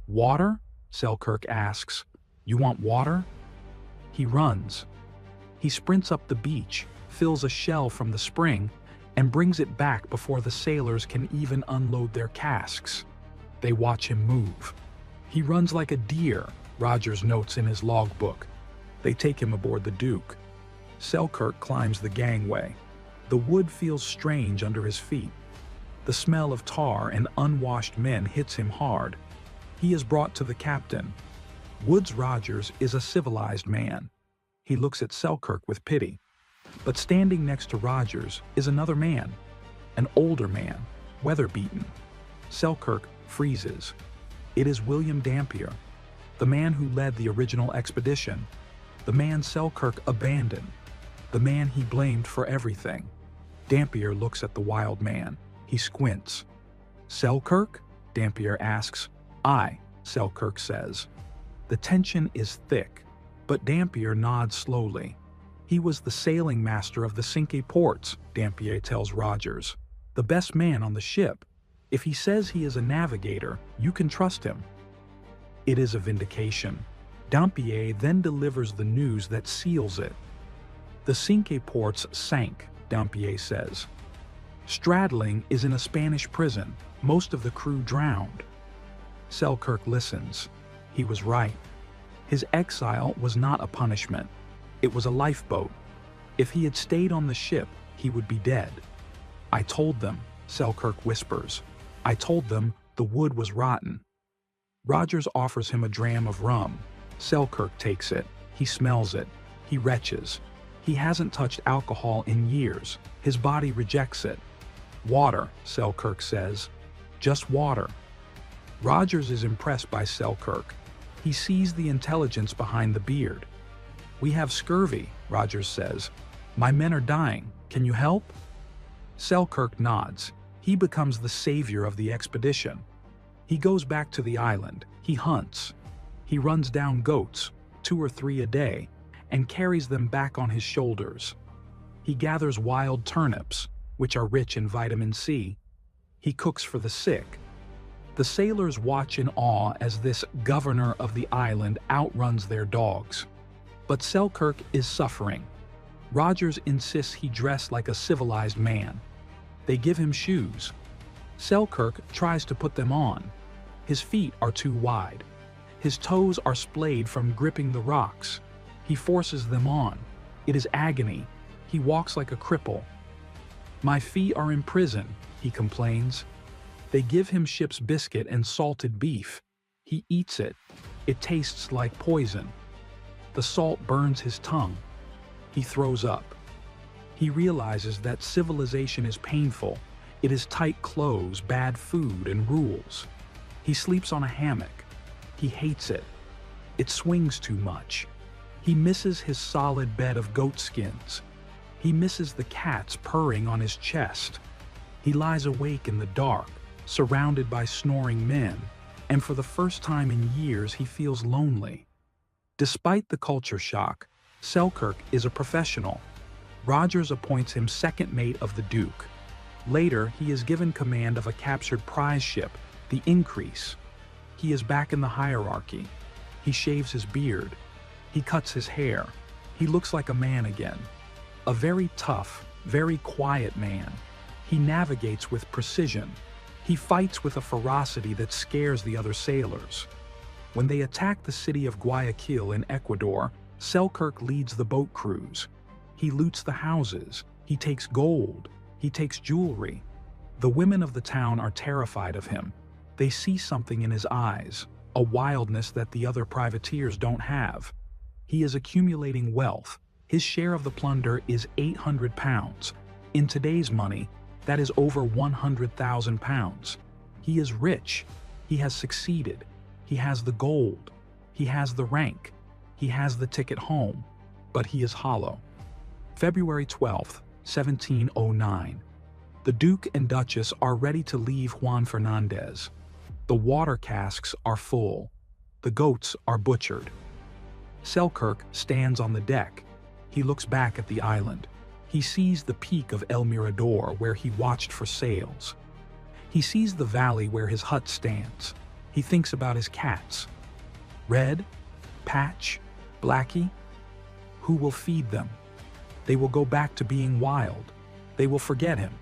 Speaker 1: Water? Selkirk asks. You want water? He runs. He sprints up the beach, fills a shell from the spring, and brings it back before the sailors can even unload their casks. They watch him move. He runs like a deer, Rogers notes in his logbook. They take him aboard the Duke. Selkirk climbs the gangway. The wood feels strange under his feet. The smell of tar and unwashed men hits him hard. He is brought to the captain. Woodes Rogers is a civilized man. He looks at Selkirk with pity. But standing next to Rogers is another man, an older man, weather-beaten. Selkirk freezes. It is William Dampier, the man who led the original expedition, the man Selkirk abandoned, the man he blamed for everything. Dampier looks at the wild man. He squints. "Selkirk?" Dampier asks. "Aye," Selkirk says. The tension is thick, but Dampier nods slowly. "He was the sailing master of the Cinque Ports," Dampier tells Rogers. "The best man on the ship. If he says he is a navigator, you can trust him." It is a vindication. Dampier then delivers the news that seals it. "The Cinque Ports sank," Dampier says. "Stradling is in a Spanish prison. Most of the crew drowned." Selkirk listens. He was right. His exile was not a punishment. It was a lifeboat. If he had stayed on the ship, he would be dead. "I told them," Selkirk whispers. "I told them the wood was rotten." Rogers offers him a dram of rum. Selkirk takes it. He smells it. He retches. He hasn't touched alcohol in years. His body rejects it. "Water," Selkirk says. "Just water." Rogers is impressed by Selkirk. He sees the intelligence behind the beard. "We have scurvy," Rogers says. "My men are dying. Can you help?" Selkirk nods. He becomes the savior of the expedition. He goes back to the island. He hunts. He runs down goats, 2 or 3 a day, and carries them back on his shoulders. He gathers wild turnips, which are rich in vitamin C. He cooks for the sick. The sailors watch in awe as this governor of the island outruns their dogs. But Selkirk is suffering. Rogers insists he dress like a civilized man. They give him shoes. Selkirk tries to put them on. His feet are too wide. His toes are splayed from gripping the rocks. He forces them on. It is agony. He walks like a cripple. "My feet are in prison," he complains. They give him ship's biscuit and salted beef. He eats it. It tastes like poison. The salt burns his tongue. He throws up. He realizes that civilization is painful. It is tight clothes, bad food, and rules. He sleeps on a hammock. He hates it. It swings too much. He misses his solid bed of goat skins. He misses the cats purring on his chest. He lies awake in the dark, surrounded by snoring men, and for the first time in years he feels lonely. Despite the culture shock, Selkirk is a professional. Rogers appoints him second mate of the Duke. Later, he is given command of a captured prize ship, the Increase. He is back in the hierarchy. He shaves his beard. He cuts his hair. He looks like a man again. A very tough, very quiet man. He navigates with precision. He fights with a ferocity that scares the other sailors. When they attack the city of Guayaquil in Ecuador, Selkirk leads the boat crews. He loots the houses. He takes gold. He takes jewelry. The women of the town are terrified of him. They see something in his eyes, a wildness that the other privateers don't have. He is accumulating wealth. His share of the plunder is 800 pounds. In today's money, that is over 100,000 pounds. He is rich. He has succeeded. He has the gold. He has the rank. He has the ticket home. But he is hollow. February 12th, 1709. The Duke and Duchess are ready to leave Juan Fernandez. The water casks are full. The goats are butchered. Selkirk stands on the deck. He looks back at the island. He sees the peak of El Mirador where he watched for sails. He sees the valley where his hut stands. He thinks about his cats. Red, Patch, Blackie. Who will feed them? They will go back to being wild. They will forget him.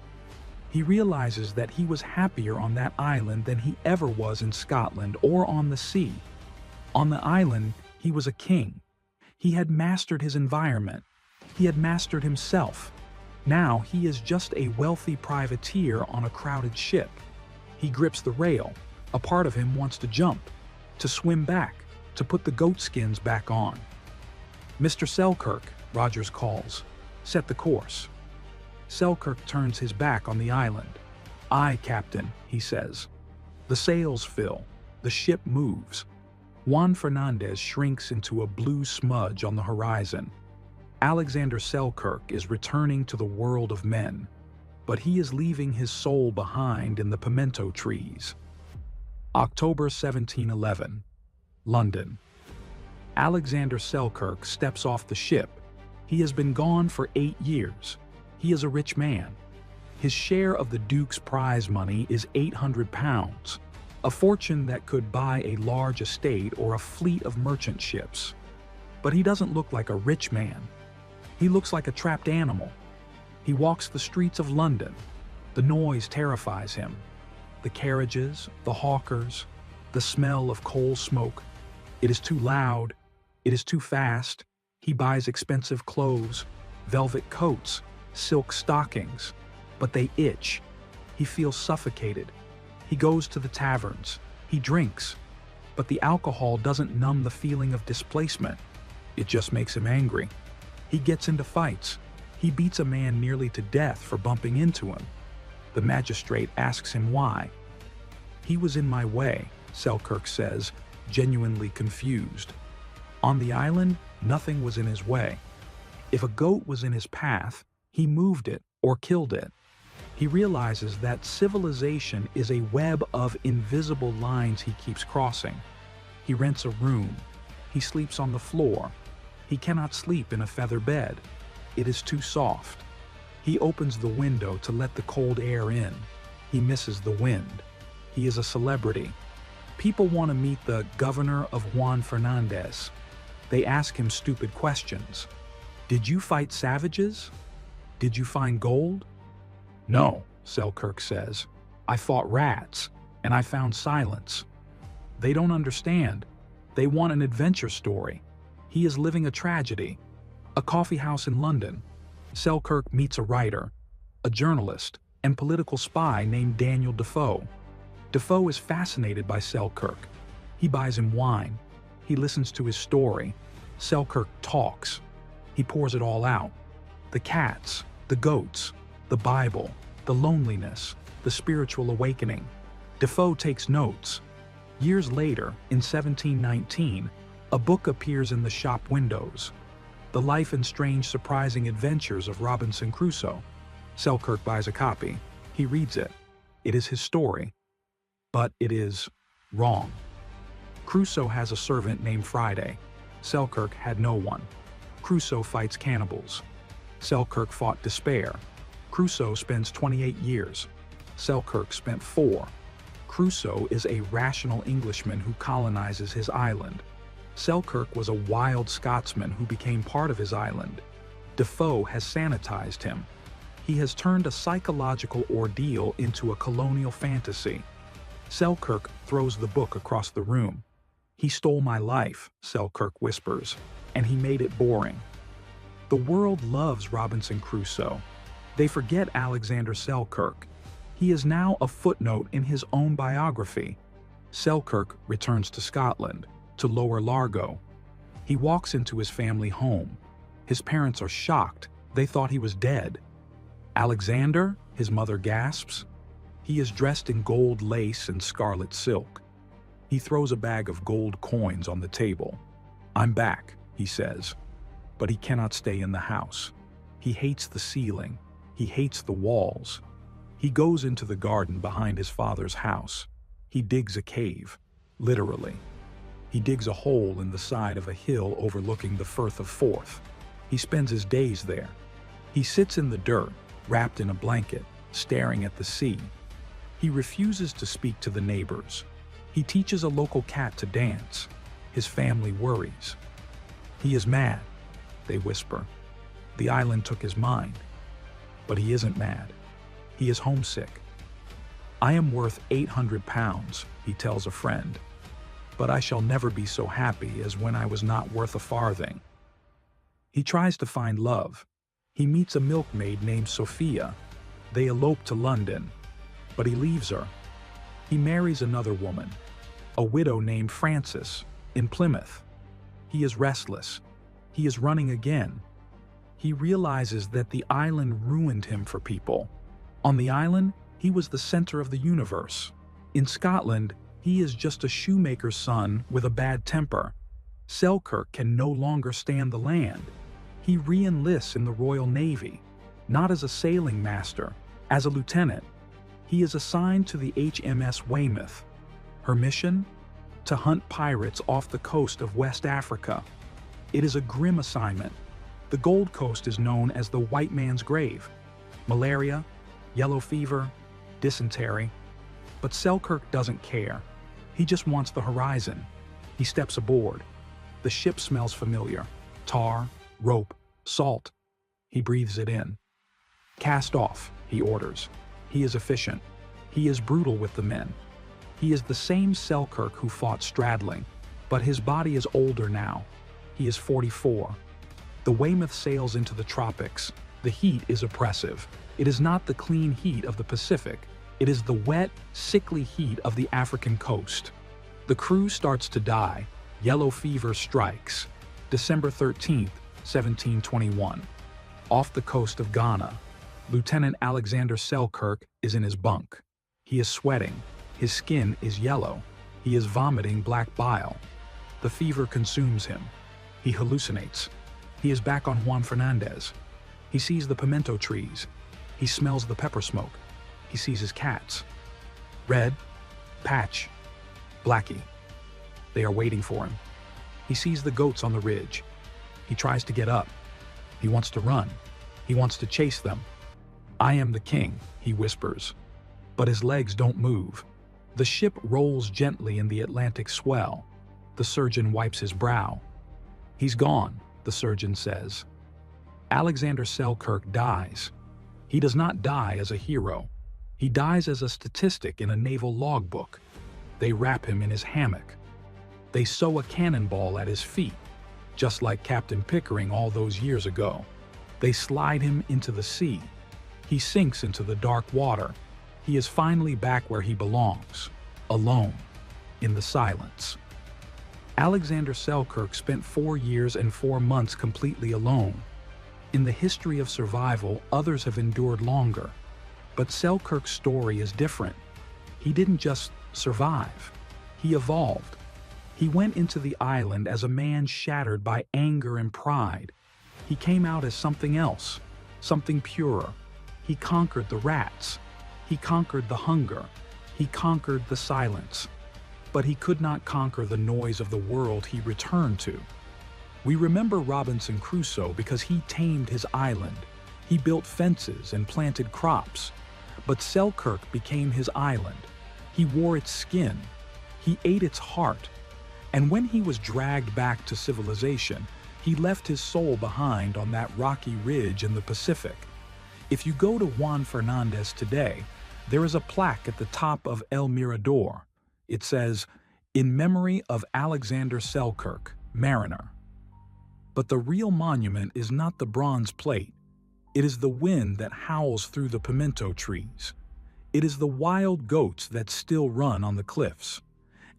Speaker 1: He realizes that he was happier on that island than he ever was in Scotland or on the sea. On the island, he was a king. He had mastered his environment. He had mastered himself. Now he is just a wealthy privateer on a crowded ship. He grips the rail. A part of him wants to jump, to swim back, to put the goat skins back on. "Mr. Selkirk," Rogers calls, "set the course." Selkirk turns his back on the island. "Aye, Captain," he says. The sails fill. The ship moves. Juan Fernandez shrinks into a blue smudge on the horizon. Alexander Selkirk is returning to the world of men, but he is leaving his soul behind in the pimento trees. October 1711, London. Alexander Selkirk steps off the ship. He has been gone for 8 years. He is a rich man. His share of the Duke's prize money is £800, a fortune that could buy a large estate or a fleet of merchant ships. But he doesn't look like a rich man. He looks like a trapped animal. He walks the streets of London. The noise terrifies him. The carriages, the hawkers, the smell of coal smoke. It is too loud. It is too fast. He buys expensive clothes, velvet coats, silk stockings, but they itch. He feels suffocated. He goes to the taverns. He drinks. But the alcohol doesn't numb the feeling of displacement. It just makes him angry. He gets into fights. He beats a man nearly to death for bumping into him. The magistrate asks him why. "He was in my way," Selkirk says, genuinely confused. On the island, nothing was in his way. If a goat was in his path, he moved it or killed it. He realizes that civilization is a web of invisible lines he keeps crossing. He rents a room. He sleeps on the floor. He cannot sleep in a feather bed. It is too soft. He opens the window to let the cold air in. He misses the wind. He is a celebrity. People want to meet the governor of Juan Fernandez. They ask him stupid questions. "Did you fight savages? Did you find gold?" "No," Selkirk says. "I fought rats, and I found silence." They don't understand. They want an adventure story. He is living a tragedy. A coffee house in London. Selkirk meets a writer, a journalist, and political spy named Daniel Defoe. Defoe is fascinated by Selkirk. He buys him wine. He listens to his story. Selkirk talks. He pours it all out. The cats, the goats, the Bible, the loneliness, the spiritual awakening. Defoe takes notes. Years later, in 1719, a book appears in the shop windows. The Life and Strange Surprising Adventures of Robinson Crusoe. Selkirk buys a copy. He reads it. It is his story. But it is wrong. Crusoe has a servant named Friday. Selkirk had no one. Crusoe fights cannibals. Selkirk fought despair. Crusoe spends 28 years. Selkirk spent 4. Crusoe is a rational Englishman who colonizes his island. Selkirk was a wild Scotsman who became part of his island. Defoe has sanitized him. He has turned a psychological ordeal into a colonial fantasy. Selkirk throws the book across the room. "He stole my life," Selkirk whispers, "and he made it boring." The world loves Robinson Crusoe. They forget Alexander Selkirk. He is now a footnote in his own biography. Selkirk returns to Scotland, to Lower Largo. He walks into his family home. His parents are shocked. They thought he was dead. "Alexander?" his mother gasps. He is dressed in gold lace and scarlet silk. He throws a bag of gold coins on the table. "I'm back," he says. But he cannot stay in the house. He hates the ceiling. He hates the walls. He goes into the garden behind his father's house. He digs a cave, literally. He digs a hole in the side of a hill overlooking the Firth of Forth. He spends his days there. He sits in the dirt, wrapped in a blanket, staring at the sea. He refuses to speak to the neighbors. He teaches a local cat to dance. His family worries. "He is mad," they whisper. "The island took his mind." But he isn't mad. He is homesick. "I am worth £800, he tells a friend. "But I shall never be so happy as when I was not worth a farthing." He tries to find love. He meets a milkmaid named Sophia. They elope to London, but he leaves her. He marries another woman, a widow named Frances, in Plymouth. He is restless. He is running again. He realizes that the island ruined him for people. On the island, he was the center of the universe. In Scotland, he is just a shoemaker's son with a bad temper. Selkirk can no longer stand the land. He re-enlists in the Royal Navy, not as a sailing master, as a lieutenant. He is assigned to the HMS Weymouth. Her mission? To hunt pirates off the coast of West Africa. It is a grim assignment. The Gold Coast is known as the white man's grave. Malaria, yellow fever, dysentery. But Selkirk doesn't care. He just wants the horizon. He steps aboard. The ship smells familiar. Tar, rope, salt. He breathes it in. Cast off, he orders. He is efficient. He is brutal with the men. He is the same Selkirk who fought Stradling, but his body is older now. He is 44. The Weymouth sails into the tropics. The heat is oppressive. It is not the clean heat of the Pacific. It is the wet, sickly heat of the African coast. The crew starts to die. Yellow fever strikes. December 13th, 1721. Off the coast of Ghana, Lieutenant Alexander Selkirk is in his bunk. He is sweating. His skin is yellow. He is vomiting black bile. The fever consumes him. He hallucinates. He is back on Juan Fernandez. He sees the pimento trees. He smells the pepper smoke. He sees his cats. Red, Patch, Blackie. They are waiting for him. He sees the goats on the ridge. He tries to get up. He wants to run. He wants to chase them. "I am the king," he whispers. But his legs don't move. The ship rolls gently in the Atlantic swell. The surgeon wipes his brow. "He's gone," the surgeon says. Alexander Selkirk dies. He does not die as a hero. He dies as a statistic in a naval logbook. They wrap him in his hammock. They sew a cannonball at his feet, just like Captain Pickering all those years ago. They slide him into the sea. He sinks into the dark water. He is finally back where he belongs, alone, in the silence. Alexander Selkirk spent 4 years and 4 months completely alone. In the history of survival, others have endured longer. But Selkirk's story is different. He didn't just survive. He evolved. He went into the island as a man shattered by anger and pride. He came out as something else, something purer. He conquered the rats. He conquered the hunger. He conquered the silence. But he could not conquer the noise of the world he returned to. We remember Robinson Crusoe because he tamed his island. He built fences and planted crops. But Selkirk became his island. He wore its skin. He ate its heart. And when he was dragged back to civilization, he left his soul behind on that rocky ridge in the Pacific. If you go to Juan Fernandez today, there is a plaque at the top of El Mirador. It says, "In memory of Alexander Selkirk, mariner." But the real monument is not the bronze plate. It is the wind that howls through the pimento trees. It is the wild goats that still run on the cliffs.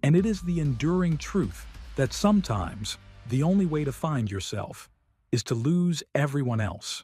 Speaker 1: And it is the enduring truth that sometimes the only way to find yourself is to lose everyone else.